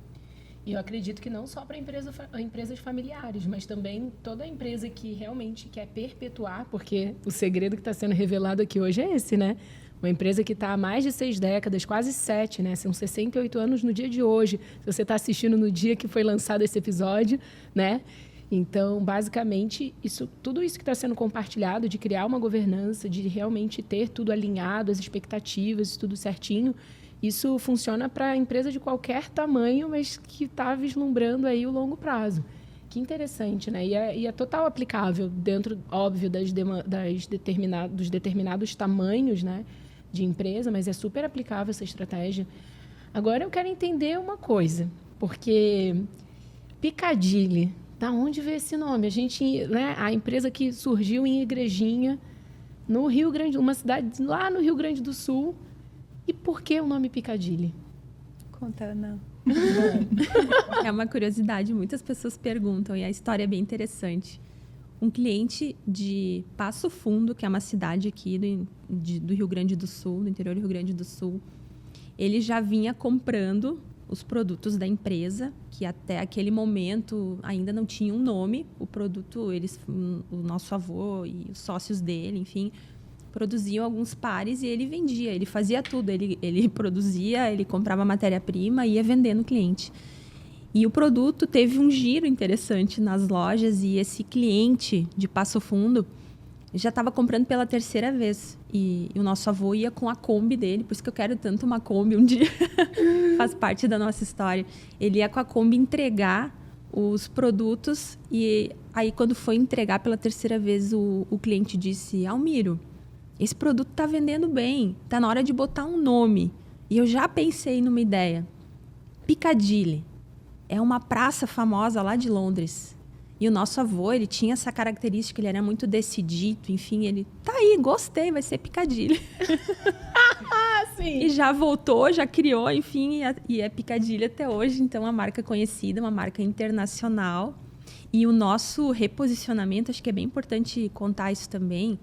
Speaker 1: E eu acredito que não só para empresas familiares, mas também toda empresa que realmente quer perpetuar, porque o segredo que está sendo revelado aqui hoje é esse, né? Uma empresa que está há mais de 6 décadas, quase 7, né? São 68 anos no dia de hoje. Se você está assistindo no dia que foi lançado esse episódio, né? Então, basicamente, tudo isso que está sendo compartilhado, de criar uma governança, de realmente ter tudo alinhado, as expectativas, tudo certinho, isso funciona para a empresa de qualquer tamanho, mas que está vislumbrando aí o longo prazo. Que interessante, né? E é total aplicável dentro, óbvio, dos determinados tamanhos, né, de empresa, mas é super aplicável essa estratégia. Agora, eu quero entender uma coisa, porque Piccadilly, da onde veio esse nome? A gente, né, a empresa que surgiu em Igrejinha, no Rio Grande, uma cidade lá no Rio Grande do Sul. E por que o nome Piccadilly?
Speaker 2: Conta, Ana.
Speaker 3: É uma curiosidade, muitas pessoas perguntam, e a história é bem interessante. Um cliente de Passo Fundo, que é uma cidade aqui do Rio Grande do Sul, do interior do Rio Grande do Sul, ele já vinha comprando os produtos da empresa, que até aquele momento ainda não tinha um nome. O produto, o nosso avô e os sócios dele, enfim, produziam alguns pares e ele vendia, ele fazia tudo. Ele produzia, ele comprava matéria-prima e ia vender no cliente. E o produto teve um giro interessante nas lojas e esse cliente de Passo Fundo já estava comprando pela terceira vez. E o nosso avô ia com a Kombi dele, por isso que eu quero tanto uma Kombi um dia. Faz parte da nossa história. Ele ia com a Kombi entregar os produtos e aí quando foi entregar pela terceira vez, o cliente disse: Almiro, esse produto está vendendo bem, está na hora de botar um nome. E eu já pensei numa ideia. Piccadilly é uma praça famosa lá de Londres. E o nosso avô, ele tinha essa característica, ele era muito decidido, enfim, ele, tá aí, gostei, vai ser Piccadilly.
Speaker 1: Sim.
Speaker 3: E já voltou, já criou, enfim, e é Piccadilly até hoje, então uma marca conhecida, uma marca internacional. E o nosso reposicionamento, acho que é bem importante contar isso também,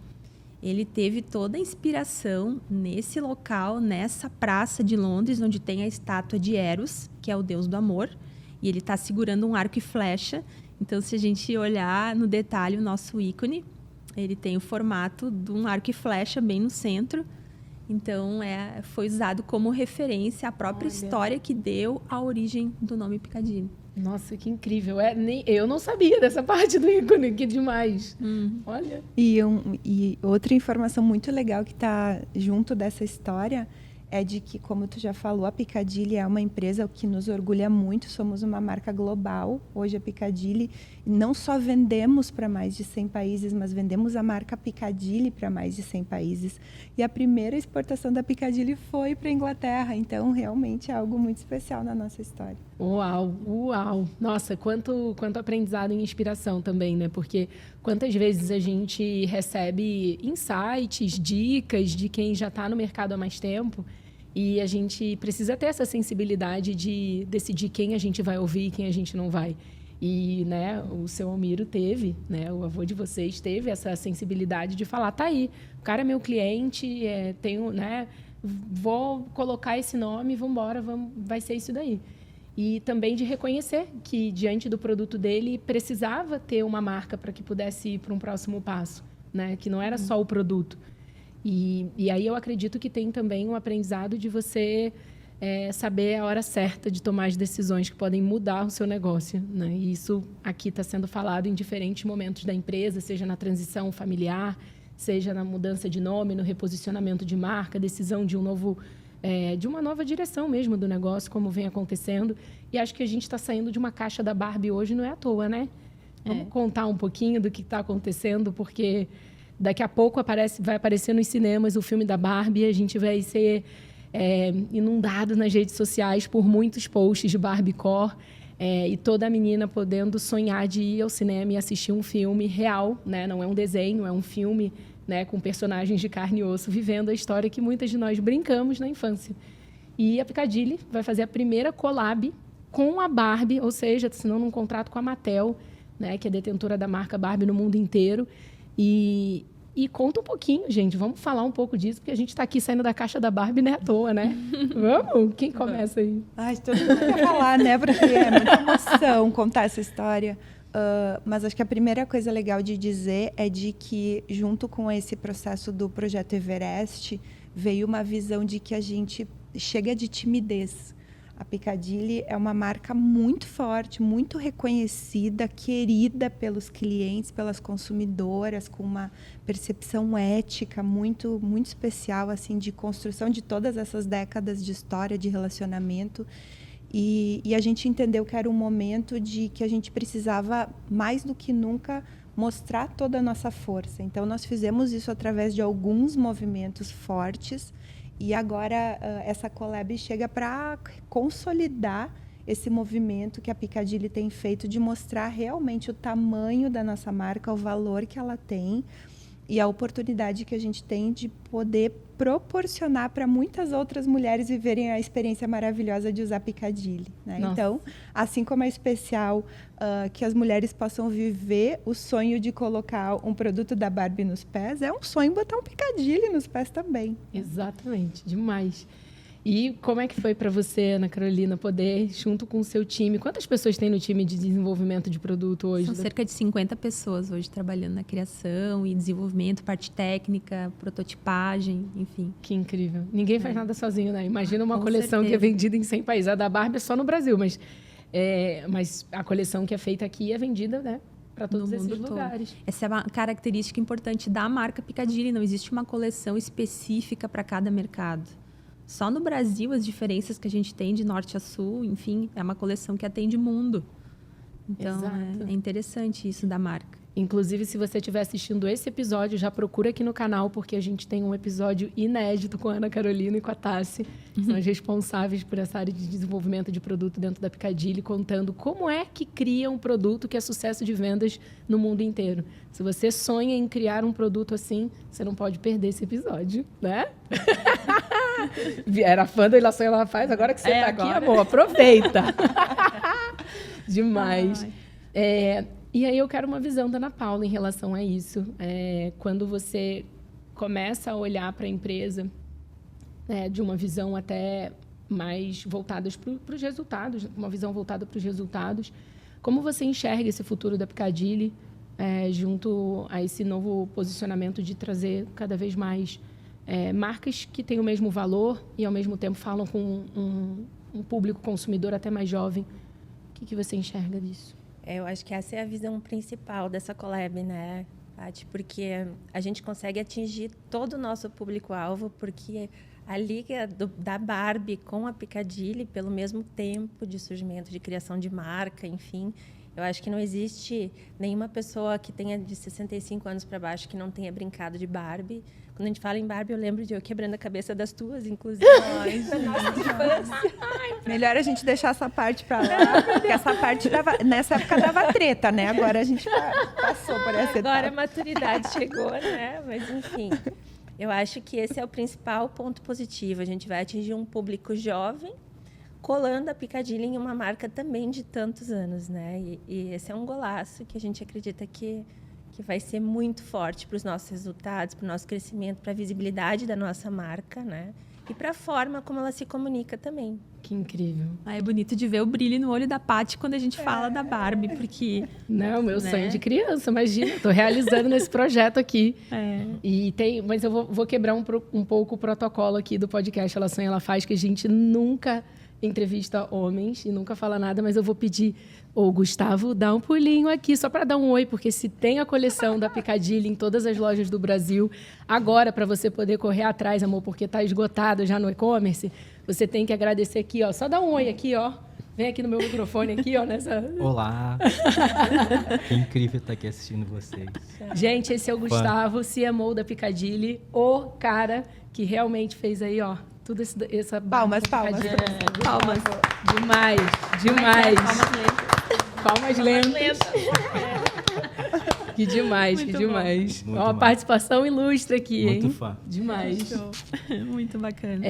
Speaker 3: ele teve toda a inspiração nesse local, nessa praça de Londres, onde tem a estátua de Eros, que é o deus do amor, e ele está segurando um arco e flecha. Então, se a gente olhar no detalhe o nosso ícone, ele tem o formato de um arco e flecha bem no centro. Então, foi usado como referência à própria história que deu a origem do nome Piccadilly.
Speaker 1: Nossa, que incrível. Eu não sabia dessa parte do ícone, que demais. Olha.
Speaker 2: E outra informação muito legal que está junto dessa história é de que, como tu já falou, a Piccadilly é uma empresa que nos orgulha muito, somos uma marca global. Hoje a Piccadilly, não só vendemos para mais de 100 países, mas vendemos a marca Piccadilly para mais de 100 países. E a primeira exportação da Piccadilly foi para a Inglaterra, então realmente é algo muito especial na nossa história.
Speaker 1: Uau, uau. Nossa, quanto aprendizado e inspiração também, né? Porque quantas vezes a gente recebe insights, dicas de quem já está no mercado há mais tempo e a gente precisa ter essa sensibilidade de decidir quem a gente vai ouvir e quem a gente não vai. E, né, o seu Almiro teve, né, o avô de vocês teve essa sensibilidade de falar, tá aí, o cara é meu cliente, tenho, né, vou colocar esse nome, vamos embora, vai ser isso daí. E também de reconhecer que, diante do produto dele, precisava ter uma marca para que pudesse ir para um próximo passo, né? Que não era só o produto. E aí eu acredito que tem também um aprendizado de você saber a hora certa de tomar as decisões que podem mudar o seu negócio, né? E isso aqui está sendo falado em diferentes momentos da empresa, seja na transição familiar, seja na mudança de nome, no reposicionamento de marca, decisão de de uma nova direção mesmo do negócio, como vem acontecendo. E acho que a gente está saindo de uma caixa da Barbie hoje, não é à toa, né? Vamos contar um pouquinho do que está acontecendo, porque daqui a pouco vai aparecer nos cinemas o filme da Barbie, a gente vai ser inundado nas redes sociais por muitos posts de Barbiecore, e toda menina podendo sonhar de ir ao cinema e assistir um filme real, né? Não é um desenho, é um filme, né, com personagens de carne e osso, vivendo a história que muitas de nós brincamos na infância. E a Piccadilly vai fazer a primeira collab com a Barbie, ou seja, assinando um contrato com a Mattel, né, que é detentora da marca Barbie no mundo inteiro. E conta um pouquinho, gente, vamos falar um pouco disso, porque a gente está aqui saindo da caixa da Barbie, não é à toa, né? Vamos? Quem começa aí?
Speaker 2: Ai, todo mundo quer falar, né? Porque é muita emoção contar essa história. Mas acho que a primeira coisa legal de dizer é de que, junto com esse processo do Projeto Everest, veio uma visão de que a gente chega de timidez. A Piccadilly é uma marca muito forte, muito reconhecida, querida pelos clientes, pelas consumidoras, com uma percepção ética muito, muito especial, assim, de construção de todas essas décadas de história, de relacionamento. E a gente entendeu que era um momento de que a gente precisava, mais do que nunca, mostrar toda a nossa força. Então, nós fizemos isso através de alguns movimentos fortes e agora essa collab chega para consolidar esse movimento que a Piccadilly tem feito de mostrar realmente o tamanho da nossa marca, o valor que ela tem e a oportunidade que a gente tem de poder proporcionar para muitas outras mulheres viverem a experiência maravilhosa de usar Piccadilly, né? Então, assim como é especial que as mulheres possam viver o sonho de colocar um produto da Barbie nos pés, é um sonho botar um Piccadilly nos pés também.
Speaker 1: Exatamente, demais. E como é que foi para você, Ana Carolina, poder, junto com o seu time... Quantas pessoas tem no time de desenvolvimento de produto hoje?
Speaker 3: São cerca de 50 pessoas hoje trabalhando na criação e desenvolvimento, parte técnica, prototipagem, enfim.
Speaker 1: Que incrível. Ninguém faz nada sozinho, né? Imagina uma
Speaker 3: Com
Speaker 1: coleção que é
Speaker 3: certeza.
Speaker 1: vendida em 100 países. A da Barbie é só no Brasil, mas a coleção que é feita aqui é vendida, né, para todos
Speaker 3: No
Speaker 1: esses
Speaker 3: mundo todo.
Speaker 1: lugares.
Speaker 3: Essa é uma característica importante da marca Piccadilly. Não existe uma coleção específica para cada mercado. Só no Brasil, as diferenças que a gente tem de norte a sul, enfim, é uma coleção que atende mundo. Então,
Speaker 1: Exato.
Speaker 3: é interessante isso da marca.
Speaker 1: Inclusive, se você estiver assistindo esse episódio, já procura aqui no canal, porque a gente tem um episódio inédito com a Ana Carolina e com a Tassi, que são as responsáveis por essa área de desenvolvimento de produto dentro da Piccadilly, contando como é que cria um produto que é sucesso de vendas no mundo inteiro. Se você sonha em criar um produto assim, você não pode perder esse episódio, né? Era fã da Ilação Ela Faz, agora que você está aqui, amor, aproveita. Demais. E aí eu quero uma visão da Ana Paula em relação a isso. Quando você começa a olhar para a empresa de uma visão até mais voltada para os resultados, uma visão voltada para os resultados, como você enxerga esse futuro da Piccadilly junto a esse novo posicionamento de trazer cada vez mais marcas que têm o mesmo valor e, ao mesmo tempo, falam com um público consumidor até mais jovem? O que você enxerga disso?
Speaker 4: Eu acho que essa é a visão principal dessa collab, né, Paty? Porque a gente consegue atingir todo o nosso público-alvo, porque a liga da Barbie com a Piccadilly, pelo mesmo tempo de surgimento, de criação de marca, enfim, eu acho que não existe nenhuma pessoa que tenha de 65 anos para baixo que não tenha brincado de Barbie. Quando a gente fala em Barbie, eu lembro de eu quebrando a cabeça das tuas, inclusive.
Speaker 2: Melhor a gente deixar essa parte para lá, porque essa parte nessa época dava treta, né? Agora a gente passou por essa etapa.
Speaker 4: Agora a maturidade chegou, né? Mas, enfim, eu acho que esse é o principal ponto positivo. A gente vai atingir um público jovem, colando a Piccadilly em uma marca também de tantos anos, né? E esse é um golaço que a gente acredita que vai ser muito forte para os nossos resultados, para o nosso crescimento, para a visibilidade da nossa marca, né? E para a forma como ela se comunica também.
Speaker 1: Que incrível.
Speaker 3: É bonito de ver o brilho no olho da Paty quando a gente fala da Barbie, porque...
Speaker 1: Não, meu sonho de criança, imagina. Estou realizando nesse projeto aqui. Mas eu vou quebrar um pouco o protocolo aqui do podcast Ela Sonha, Ela Faz, que a gente nunca entrevista homens e nunca fala nada, mas eu vou pedir, Gustavo, dá um pulinho aqui, só para dar um oi, porque se tem a coleção da Piccadilly em todas as lojas do Brasil, agora, para você poder correr atrás, amor, porque está esgotado já no e-commerce, você tem que agradecer aqui, só dá um oi aqui, Vem aqui no meu microfone aqui, nessa...
Speaker 5: Olá! Que incrível estar aqui assistindo vocês.
Speaker 1: Gente, esse é o Gustavo, CMO da Piccadilly, o cara que realmente fez aí, tudo essa...
Speaker 2: Palmas.
Speaker 3: Palmas.
Speaker 1: Demais. Palmas lentas. Que demais. Uma participação ilustre aqui, hein?
Speaker 5: Muito fã.
Speaker 1: Demais.
Speaker 3: Muito bacana.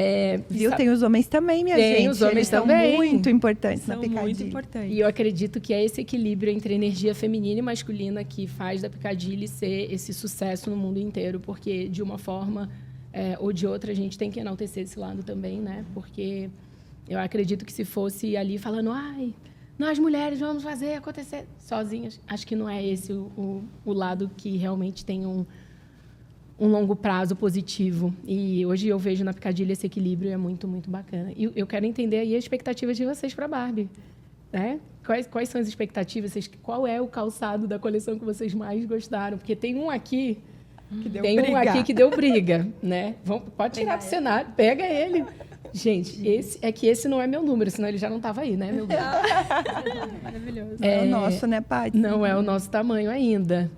Speaker 2: Viu? Tem os homens também, minha gente.
Speaker 1: Tem os homens
Speaker 2: Eles
Speaker 1: também.
Speaker 2: São muito importantes na
Speaker 3: São
Speaker 2: Piccadilly.
Speaker 3: muito importantes.
Speaker 1: E eu acredito que é esse equilíbrio entre energia feminina e masculina que faz da Piccadilly ser esse sucesso no mundo inteiro, porque de uma forma ou de outra a gente tem que enaltecer esse lado também, né? Porque eu acredito que se fosse ali falando, nós mulheres vamos fazer acontecer sozinhas, acho que não é esse o lado que realmente tem um longo prazo positivo. E hoje eu vejo na Piccadilly esse equilíbrio, é muito, muito bacana. E eu quero entender aí a expectativa de vocês para a Barbie, né? Quais são as expectativas? Qual é o calçado da coleção que vocês mais gostaram? Porque tem um aqui que deu briga, né? Pode tirar do cenário, pega ele. Gente, esse não é meu número, senão ele já não estava aí, né, meu bem?
Speaker 3: Maravilhoso.
Speaker 2: É o nosso, né, Paty?
Speaker 1: Não é o nosso tamanho ainda.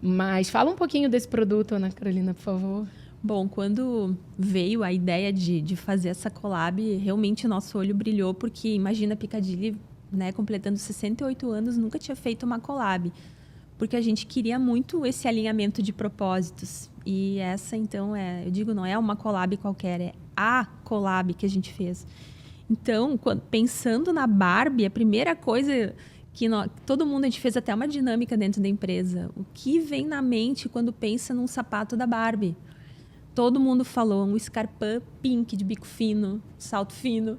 Speaker 1: Mas fala um pouquinho desse produto, Ana Carolina, por favor.
Speaker 3: Bom, quando veio a ideia de fazer essa collab, realmente o nosso olho brilhou, porque imagina a Piccadilly, né, completando 68 anos, nunca tinha feito uma collab. Porque a gente queria muito esse alinhamento de propósitos. E essa, então, eu digo, não é uma collab qualquer, é a collab que a gente fez. Então, pensando na Barbie, a primeira coisa que todo mundo, a gente fez até uma dinâmica dentro da empresa. O que vem na mente quando pensa num sapato da Barbie? todo mundo falou, um escarpão pink de bico fino, salto fino.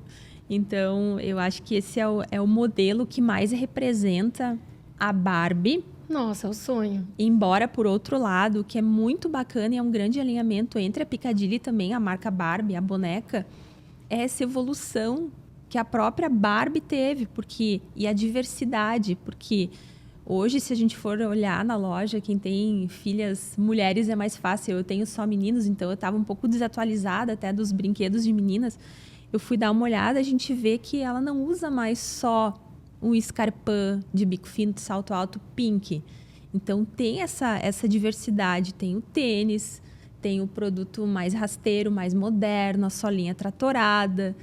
Speaker 3: Então, eu acho que esse é o modelo que mais representa a Barbie.
Speaker 1: Nossa, é o sonho.
Speaker 3: Embora, por outro lado, o que é muito bacana e é um grande alinhamento entre a Piccadilly e também a marca Barbie, a boneca, é essa evolução que a própria Barbie teve, e a diversidade, porque hoje, se a gente for olhar na loja, quem tem filhas mulheres é mais fácil. Eu tenho só meninos, então eu estava um pouco desatualizada até dos brinquedos de meninas. Eu fui dar uma olhada, a gente vê que ela não usa mais só um escarpão de bico fino, de salto alto, pink. Então, tem essa diversidade. Tem o tênis, tem o produto mais rasteiro, mais moderno, a solinha tratorada.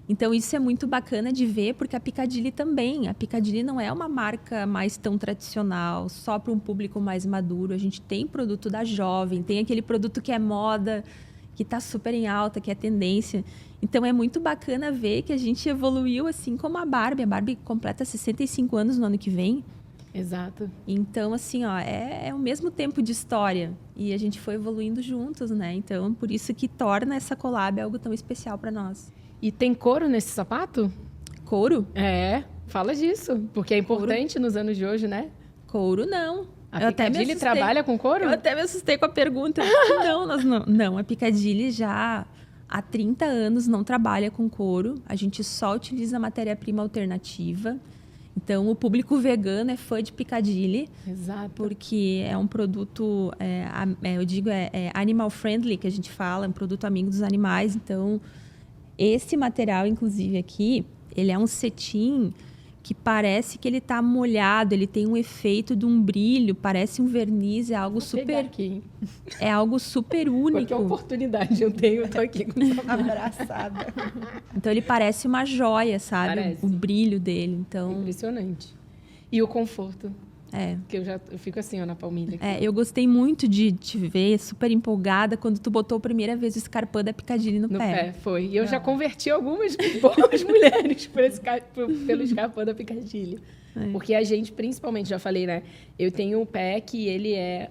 Speaker 3: Então, isso é muito bacana de ver, porque a Piccadilly também. A Piccadilly não é uma marca mais tão tradicional, só para um público mais maduro. A gente tem produto da jovem, tem aquele produto que é moda, que está super em alta, que é tendência. Então, é muito bacana ver que a gente evoluiu assim como a Barbie. A Barbie completa 65 anos no ano que vem.
Speaker 1: Exato.
Speaker 3: Então, assim, ó, é o mesmo tempo de história. E a gente foi evoluindo juntos, né? Então, por isso que torna essa collab algo tão especial para nós.
Speaker 1: E tem couro nesse sapato?
Speaker 3: Couro?
Speaker 1: É, fala disso. Porque é importante nos anos de hoje, né?
Speaker 3: Couro, não.
Speaker 1: A Piccadilly trabalha com couro?
Speaker 3: Eu até me assustei com a pergunta. Não, a Piccadilly já há 30 anos não trabalha com couro. A gente só utiliza matéria-prima alternativa. Então, o público vegano é fã de Piccadilly.
Speaker 1: Exato.
Speaker 3: Porque é um produto, eu digo, animal friendly, que a gente fala, é um produto amigo dos animais. Então, esse material, inclusive, aqui, ele é um cetim que parece que ele está molhado, ele tem um efeito de um brilho, parece um verniz, é algo super único.
Speaker 1: Qualquer oportunidade eu tenho, eu tô aqui com
Speaker 2: Abraçada.
Speaker 3: Então ele parece uma joia, sabe?
Speaker 1: Parece.
Speaker 3: O brilho dele, então...
Speaker 1: Impressionante. E o conforto.
Speaker 3: É.
Speaker 1: Que eu fico assim, ó, na palmilha. Aqui.
Speaker 3: Eu gostei muito de te ver super empolgada quando tu botou a primeira vez o escarpão da Piccadilly no pé.
Speaker 1: Foi. E eu já converti algumas boas mulheres pelo escarpão da Piccadilly. Porque a gente, principalmente, já falei, né? Eu tenho um pé que ele é...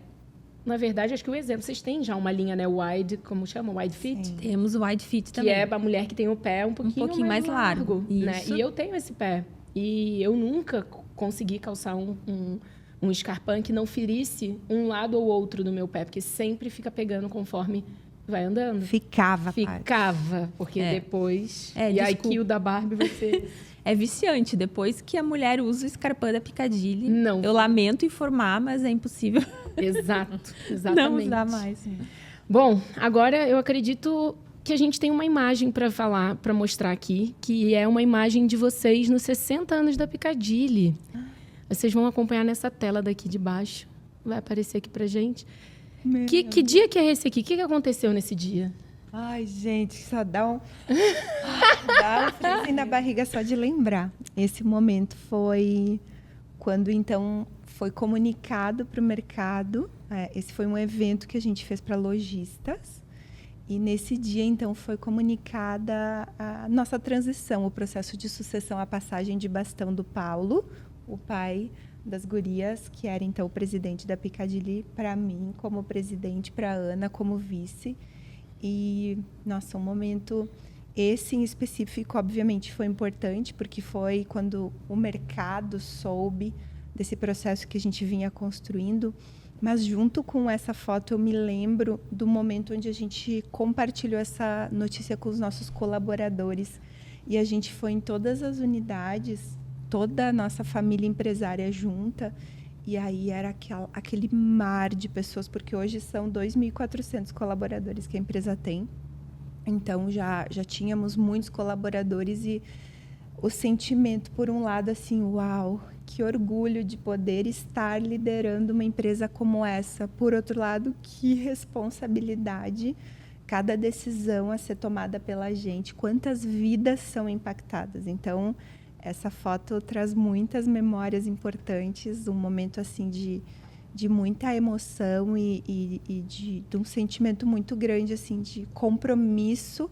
Speaker 1: Na verdade, acho que o exemplo... Vocês têm já uma linha, né? Wide, como chama? Wide fit?
Speaker 2: Sim.
Speaker 3: Temos o wide fit também.
Speaker 1: Que é a mulher que tem o pé um pouquinho mais largo. Né? E eu tenho esse pé. E eu nunca consegui calçar um escarpão que não ferisse um lado ou outro do meu pé, porque sempre fica pegando conforme vai andando.
Speaker 2: Ficava.
Speaker 1: Porque depois...
Speaker 3: É,
Speaker 1: e aí
Speaker 3: desculpa.
Speaker 1: que o da Barbie vai ser...
Speaker 3: É viciante. Depois que a mulher usa o escarpão da Piccadilly,
Speaker 1: Não.
Speaker 3: eu lamento informar, mas é impossível
Speaker 1: Exato, exatamente.
Speaker 3: não usar mais.
Speaker 1: Bom, agora eu acredito que a gente tem uma imagem para falar, para mostrar aqui, que é uma imagem de vocês nos 60 anos da Piccadilly. Vocês vão acompanhar nessa tela daqui de baixo. Vai aparecer aqui pra gente. Que dia que é esse aqui? O que aconteceu nesse dia?
Speaker 2: Ai, gente, só dá um friozinho na barriga só de lembrar. Esse momento foi quando, então, foi comunicado para o mercado. Esse foi um evento que a gente fez para lojistas. E nesse dia, então, foi comunicada a nossa transição, o processo de sucessão, a passagem de bastão do Paulo, o pai das gurias, que era, então, o presidente da Piccadilly, para mim, como presidente, para a Ana, como vice. E, nossa, um momento, esse em específico, obviamente, foi importante, porque foi quando o mercado soube desse processo que a gente vinha construindo. Mas, junto com essa foto, eu me lembro do momento onde a gente compartilhou essa notícia com os nossos colaboradores. E a gente foi em todas as unidades, toda a nossa família empresária junta. E aí era aquele mar de pessoas, porque hoje são 2.400 colaboradores que a empresa tem. Então, já tínhamos muitos colaboradores e o sentimento, por um lado, assim, uau, que orgulho de poder estar liderando uma empresa como essa. Por outro lado, que responsabilidade, cada decisão a ser tomada pela gente, quantas vidas são impactadas. Então, essa foto traz muitas memórias importantes, um momento assim de muita emoção e de um sentimento muito grande assim de compromisso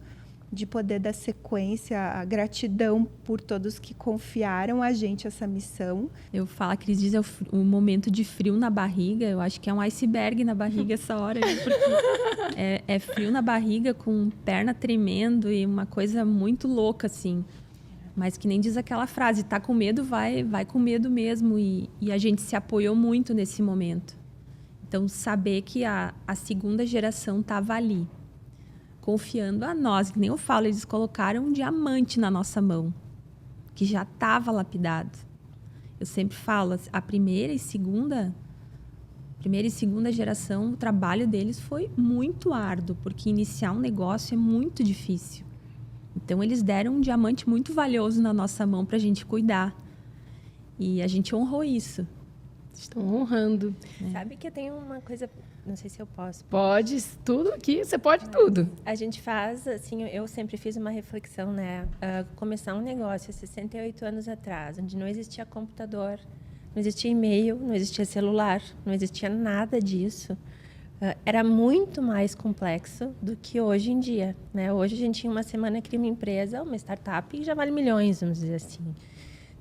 Speaker 2: de poder dar sequência, a gratidão por todos que confiaram a gente essa missão.
Speaker 3: Eu falo, a Cris diz, é o momento de frio na barriga. Eu acho que é um iceberg na barriga essa hora. Porque é frio na barriga, com perna tremendo e uma coisa muito louca, assim. Mas que nem diz aquela frase, tá com medo, vai com medo mesmo. E a gente se apoiou muito nesse momento. Então, saber que a segunda geração estava ali, confiando a nós, que nem eu falo, eles colocaram um diamante na nossa mão, que já estava lapidado. Eu sempre falo, a primeira e segunda geração, o trabalho deles foi muito árduo, porque iniciar um negócio é muito difícil. Então, eles deram um diamante muito valioso na nossa mão para a gente cuidar. E a gente honrou isso.
Speaker 1: Estão honrando.
Speaker 4: Sabe que eu tenho uma coisa, não sei se eu posso.
Speaker 1: Pode, tudo aqui, você pode tudo.
Speaker 4: A gente faz, assim, eu sempre fiz uma reflexão, né? Começar um negócio há 68 anos atrás, onde não existia computador, não existia e-mail, não existia celular, não existia nada disso. Era muito mais complexo do que hoje em dia, né? Hoje a gente, em uma semana, cria uma empresa, uma startup, e já vale milhões, vamos dizer assim.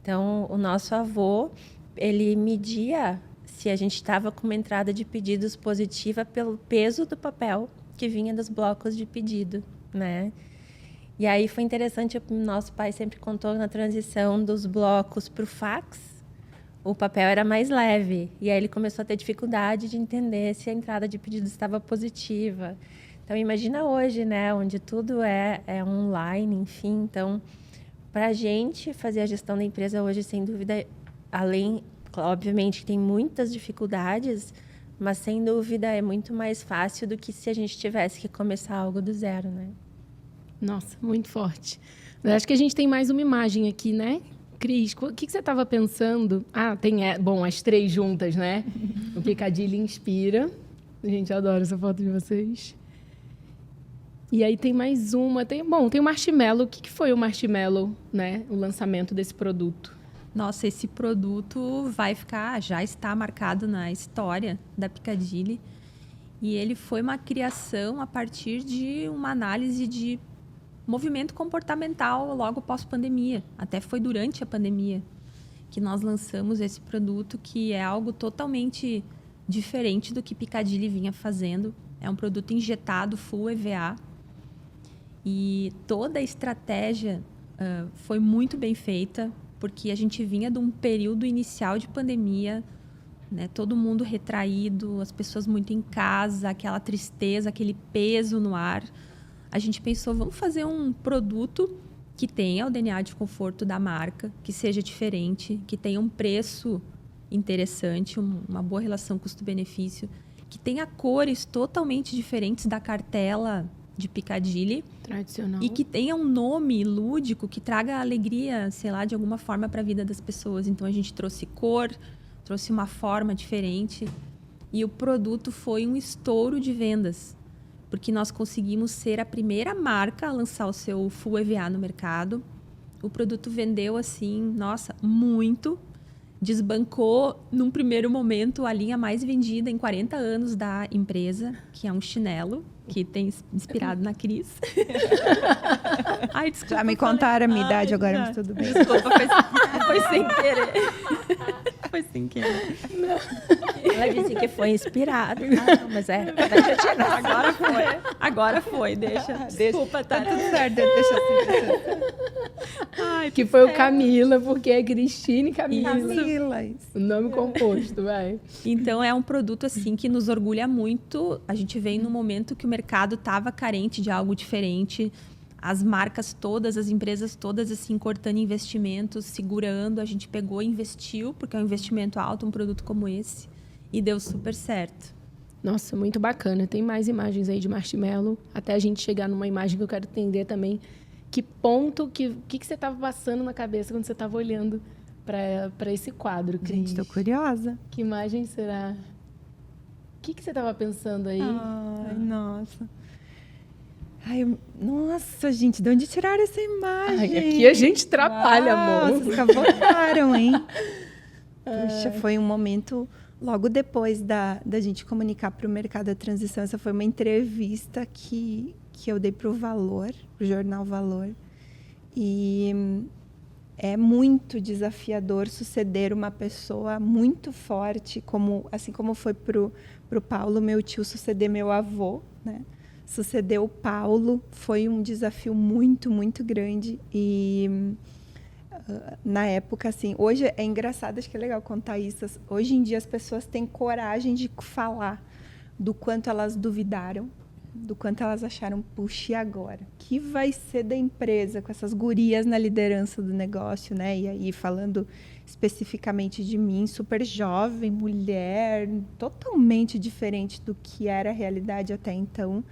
Speaker 4: Então, o nosso avô, ele media se a gente estava com uma entrada de pedidos positiva pelo peso do papel que vinha dos blocos de pedido, né? E aí foi interessante, o nosso pai sempre contou na transição dos blocos para o fax, o papel era mais leve. E aí ele começou a ter dificuldade de entender se a entrada de pedidos estava positiva. Então, imagina hoje, né? Onde tudo é online, enfim. Então, para a gente fazer a gestão da empresa hoje, sem dúvida, além, obviamente, tem muitas dificuldades, mas, sem dúvida, é muito mais fácil do que se a gente tivesse que começar algo do zero, né?
Speaker 1: Nossa, muito forte. Eu acho que a gente tem mais uma imagem aqui, né? Cris, o que você estava pensando? Bom, as três juntas, né? O Piccadilly inspira. A gente adora essa foto de vocês. E aí tem mais uma. Tem o Marshmallow. O que foi o Marshmallow, né? O lançamento desse produto.
Speaker 3: Nossa, esse produto já está marcado na história da Piccadilly. E ele foi uma criação a partir de uma análise de movimento comportamental logo pós-pandemia. Até foi durante a pandemia que nós lançamos esse produto, que é algo totalmente diferente do que Piccadilly vinha fazendo. É um produto injetado, full EVA. E toda a estratégia foi muito bem feita, porque a gente vinha de um período inicial de pandemia, né? Todo mundo retraído, as pessoas muito em casa, aquela tristeza, aquele peso no ar. A gente pensou, vamos fazer um produto que tenha o DNA de conforto da marca, que seja diferente, que tenha um preço interessante, uma boa relação custo-benefício, que tenha cores totalmente diferentes da cartela de Piccadilly.
Speaker 1: Tradicional.
Speaker 3: E que tenha um nome lúdico que traga alegria, sei lá, de alguma forma para a vida das pessoas. Então, a gente trouxe cor, trouxe uma forma diferente. E o produto foi um estouro de vendas, porque nós conseguimos ser a primeira marca a lançar o seu Full EVA no mercado. O produto vendeu, assim, nossa, muito. Desbancou, num primeiro momento, a linha mais vendida em 40 anos da empresa, que é um chinelo, que tem inspirado na Cris.
Speaker 2: Ai, desculpa. Já me contaram a minha idade agora, mas tudo bem.
Speaker 3: Desculpa, foi sem querer. Foi sem querer.
Speaker 4: Ela disse que foi inspirada. Mas
Speaker 3: Agora foi, deixa. Desculpa, tá tudo certo.
Speaker 2: Deixa assim.
Speaker 3: Ai,
Speaker 1: Que foi o Camila, porque é Cristine Camila.
Speaker 2: Camila, isso.
Speaker 1: O nome composto, vai.
Speaker 3: Então, é um produto assim que nos orgulha muito. A gente veio num momento que o mercado estava carente de algo diferente. As marcas todas, as empresas todas, assim, cortando investimentos, segurando. A gente pegou e investiu, porque é um investimento alto, um produto como esse. E deu super certo.
Speaker 1: Nossa, muito bacana. Tem mais imagens aí de Marshmallow. Até a gente chegar numa imagem que eu quero entender também. Que ponto, que você estava passando na cabeça quando você estava olhando para esse quadro, Cris?
Speaker 2: Gente, estou curiosa.
Speaker 1: Que imagem será? O que você estava pensando aí?
Speaker 2: Ai, nossa. Ai, nossa, gente, de onde tiraram essa imagem?
Speaker 1: Ai, aqui a gente trabalha, amor.
Speaker 2: Vocês cavocaram, hein? Puxa, foi um momento... Logo depois da gente comunicar para o mercado da transição, essa foi uma entrevista que que eu dei para o Valor, para o jornal Valor. E é muito desafiador suceder uma pessoa muito forte, assim como foi para o Paulo, meu tio, suceder meu avô, né? Suceder o Paulo foi um desafio muito, muito grande. E na época, assim, hoje é engraçado, acho que é legal contar isso. Hoje em dia as pessoas têm coragem de falar do quanto elas duvidaram, do quanto elas acharam, puxa, e agora? O que vai ser da empresa com essas gurias na liderança do negócio, né? E aí, falando especificamente de mim, super jovem, mulher, totalmente diferente do que era a realidade até então.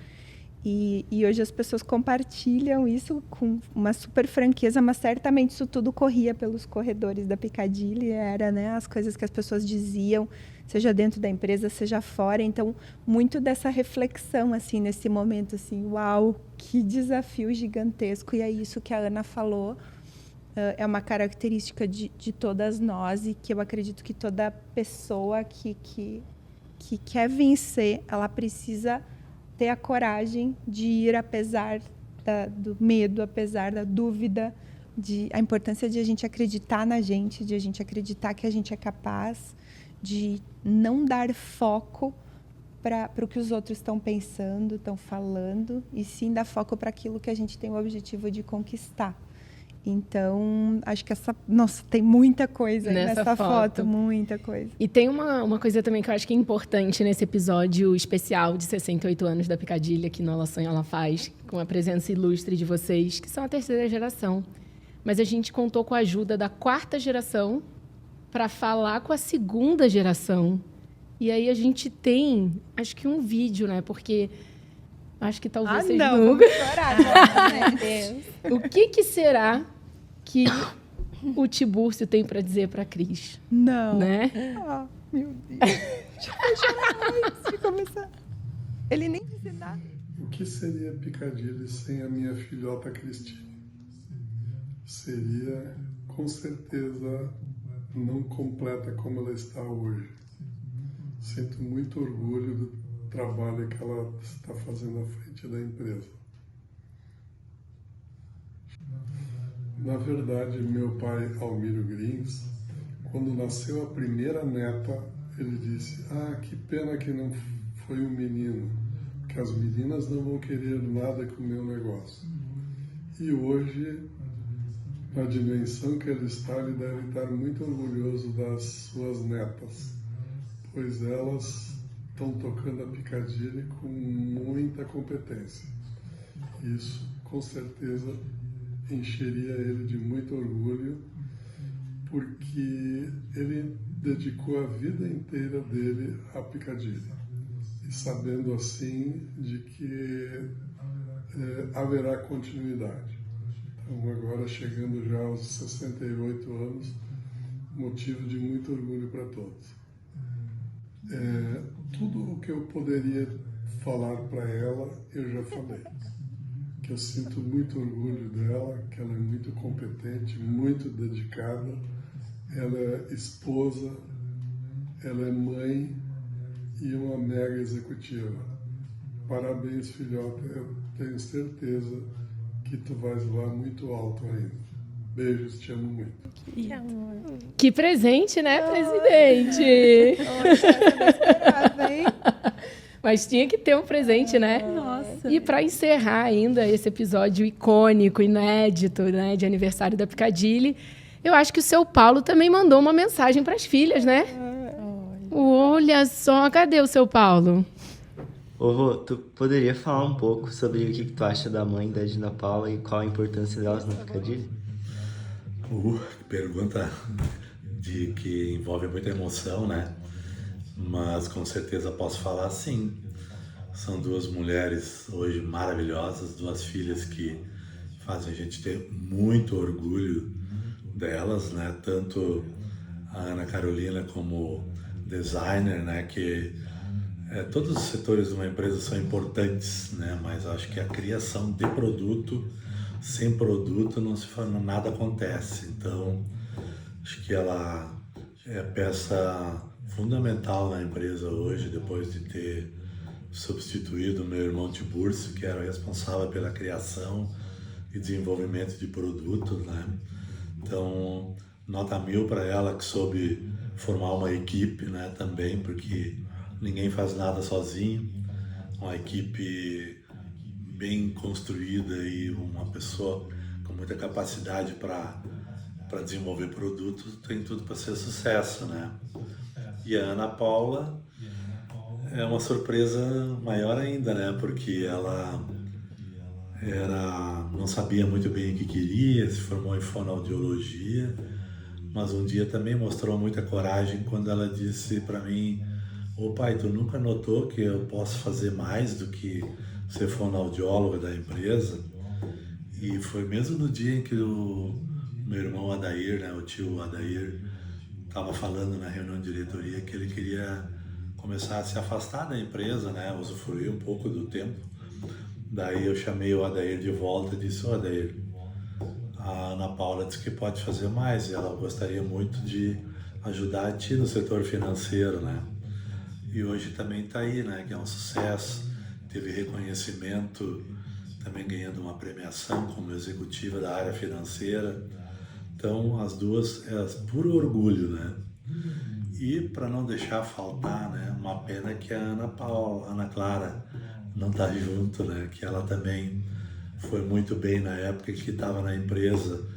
Speaker 2: E hoje as pessoas compartilham isso com uma super franqueza, mas certamente isso tudo corria pelos corredores da Piccadilly, era, né, as coisas que as pessoas diziam, seja dentro da empresa, seja fora. Então, muito dessa reflexão, assim, nesse momento, assim, uau, que desafio gigantesco. E é isso que a Ana falou, é uma característica de todas nós e que eu acredito que toda pessoa que quer vencer, ela precisa ter a coragem de ir apesar do medo, apesar da dúvida, a importância de a gente acreditar na gente, de a gente acreditar que a gente é capaz, de não dar foco para o que os outros estão pensando, estão falando, e sim dar foco para aquilo que a gente tem o objetivo de conquistar. Então, acho que tem muita coisa nessa foto, muita coisa.
Speaker 1: E tem uma coisa também que eu acho que é importante nesse episódio especial de 68 anos da Piccadilly, que no Ela Sonha, Ela Faz, com a presença ilustre de vocês, que são a terceira geração. Mas a gente contou com a ajuda da quarta geração para falar com a segunda geração. E aí a gente tem, acho que um vídeo, né? Porque acho que talvez vocês nunca... O que será que o Tibúrcio tem para dizer para a Cris?
Speaker 2: Não.
Speaker 1: Né?
Speaker 2: Ah, meu Deus. Deixa eu chorar antes de começar. Ele nem disse nada.
Speaker 6: O que seria Piccadilly sem a minha filhota Cristine? Seria, com certeza, não completa como ela está hoje. Sinto muito orgulho do trabalho que ela está fazendo à frente da empresa. Na verdade, meu pai, Almiro Grins, quando nasceu a primeira neta, ele disse: que pena que não foi um menino, porque as meninas não vão querer nada com o meu negócio. E hoje, na dimensão que ele deve estar muito orgulhoso das suas netas, pois elas estão tocando a Piccadilly com muita competência. Isso, com certeza, encheria ele de muito orgulho, porque ele dedicou a vida inteira dele à Piccadilly, e sabendo assim de que haverá continuidade. Então, agora chegando já aos 68 anos, motivo de muito orgulho para todos. Tudo o que eu poderia falar para ela, eu já falei. Que eu sinto muito orgulho dela, que ela é muito competente, muito dedicada, ela é esposa, ela é mãe e uma mega executiva. Parabéns, filhota, eu tenho certeza que tu vais voar muito alto ainda. Beijos, te amo muito.
Speaker 4: Que amor.
Speaker 1: Que presente, né, presidente? Mas tinha que ter um presente, né?
Speaker 3: Nossa.
Speaker 1: E para encerrar ainda esse episódio icônico, inédito, né, de aniversário da Piccadilly, eu acho que o seu Paulo também mandou uma mensagem para as filhas, né? Olha só, cadê o seu Paulo?
Speaker 7: Ô, Rô, tu poderia falar um pouco sobre o que tu acha da mãe da Dina Paula e qual a importância delas na Piccadilly?
Speaker 8: Que pergunta que envolve muita emoção, né? Mas com certeza posso falar sim. São duas mulheres hoje maravilhosas, duas filhas que fazem a gente ter muito orgulho delas, né? Tanto a Ana Carolina como designer, né? Que todos os setores de uma empresa são importantes, né? Mas acho que a criação de produto, sem produto nada acontece. Então, acho que ela é peça fundamental na empresa hoje, depois de ter substituído o meu irmão Tiburcio, que era responsável pela criação e desenvolvimento de produtos, né? Então, nota 1000 para ela, que soube formar uma equipe, né, também, porque ninguém faz nada sozinho. Uma equipe bem construída e uma pessoa com muita capacidade para desenvolver produtos, tem tudo para ser sucesso, né? E a Ana Paula é uma surpresa maior ainda, né? Porque ela não sabia muito bem o que queria, se formou em fonoaudiologia, mas um dia também mostrou muita coragem quando ela disse para mim: ô pai, tu nunca notou que eu posso fazer mais do que ser fonoaudióloga da empresa? E foi mesmo no dia em que o meu irmão Adair, né, o tio Adair, estava falando na reunião de diretoria que ele queria começar a se afastar da empresa, né, usufruir um pouco do tempo. Daí eu chamei o Adair de volta e disse: ô Adair, a Ana Paula disse que pode fazer mais e ela gostaria muito de ajudar a ti no setor financeiro, né? E hoje também está aí, né, que é um sucesso, teve reconhecimento, também ganhando uma premiação como executiva da área financeira. Então, as duas é puro orgulho, né? E para não deixar faltar, né, uma pena que a Ana Clara não está junto, né? Que ela também foi muito bem na época que estava na empresa.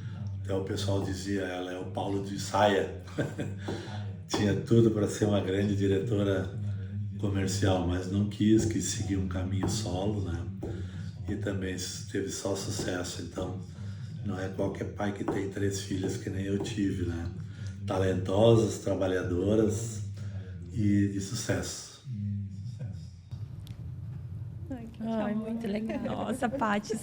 Speaker 8: Até o pessoal dizia, ela é o Paulo de saia. Tinha tudo para ser uma grande diretora comercial, mas não quis seguir um caminho solo, né? E também teve só sucesso. Então, não é qualquer pai que tem 3 filhas que nem eu tive, né? Talentosas, trabalhadoras e de sucesso.
Speaker 4: Ai, muito legal.
Speaker 3: Nossa, Paty.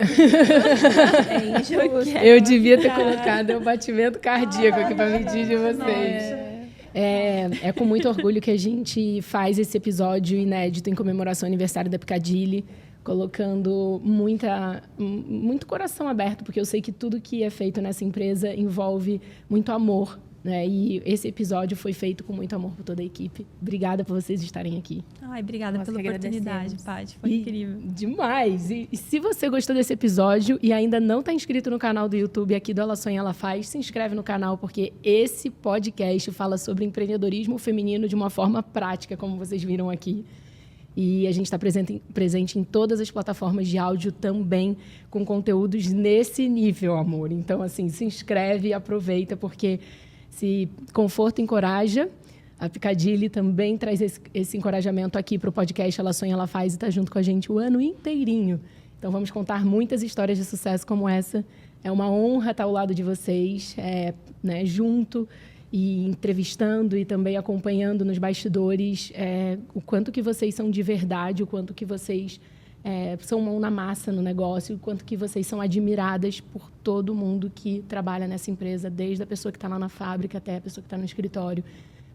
Speaker 4: É injusto.
Speaker 1: Eu devia ter colocado o batimento cardíaco aqui para medir de vocês. É com muito orgulho que a gente faz esse episódio inédito em comemoração ao aniversário da Piccadilly, colocando muito coração aberto, porque eu sei que tudo que é feito nessa empresa envolve muito amor, né? E esse episódio foi feito com muito amor por toda a equipe. Obrigada por vocês estarem aqui.
Speaker 3: Ai, obrigada pela oportunidade, Paty. Foi incrível.
Speaker 1: Demais! E se você gostou desse episódio e ainda não está inscrito no canal do YouTube aqui do Ela Sonha, Ela Faz, se inscreve no canal, porque esse podcast fala sobre empreendedorismo feminino de uma forma prática, como vocês viram aqui. E a gente está presente em todas as plataformas de áudio também, com conteúdos nesse nível, amor. Então, assim, se inscreve e aproveita, porque se conforto encoraja, a Piccadilly também traz esse encorajamento aqui para o podcast Ela Sonha, Ela Faz, e está junto com a gente o ano inteirinho. Então, vamos contar muitas histórias de sucesso como essa. É uma honra estar ao lado de vocês, né, junto, e entrevistando e também acompanhando nos bastidores o quanto que vocês são de verdade, o quanto que vocês são mão na massa no negócio, o quanto que vocês são admiradas por todo mundo que trabalha nessa empresa, desde a pessoa que está lá na fábrica até a pessoa que está no escritório.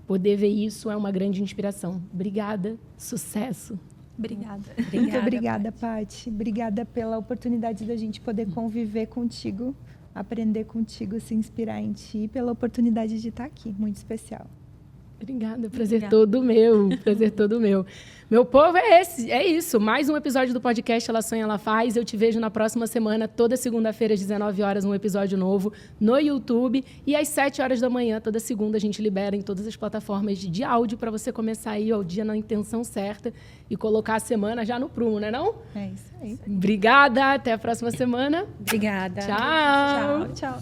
Speaker 1: Poder ver isso é uma grande inspiração. Obrigada, sucesso.
Speaker 3: Obrigada.
Speaker 2: Muito obrigada, Paty. Obrigada pela oportunidade da gente poder conviver contigo, aprender contigo, se inspirar em ti, pela oportunidade de estar aqui. Muito especial.
Speaker 1: Obrigada, prazer todo meu, prazer todo meu. Meu povo, é isso, mais um episódio do podcast Ela Sonha, Ela Faz. Eu te vejo na próxima semana, toda segunda-feira às 19 horas, um episódio novo no YouTube, e às 7 horas da manhã, toda segunda, a gente libera em todas as plataformas de áudio para você começar aí o dia na intenção certa e colocar a semana já no prumo, né não?
Speaker 2: É isso aí.
Speaker 1: Obrigada, até a próxima semana.
Speaker 4: Obrigada.
Speaker 1: Tchau.
Speaker 3: Tchau.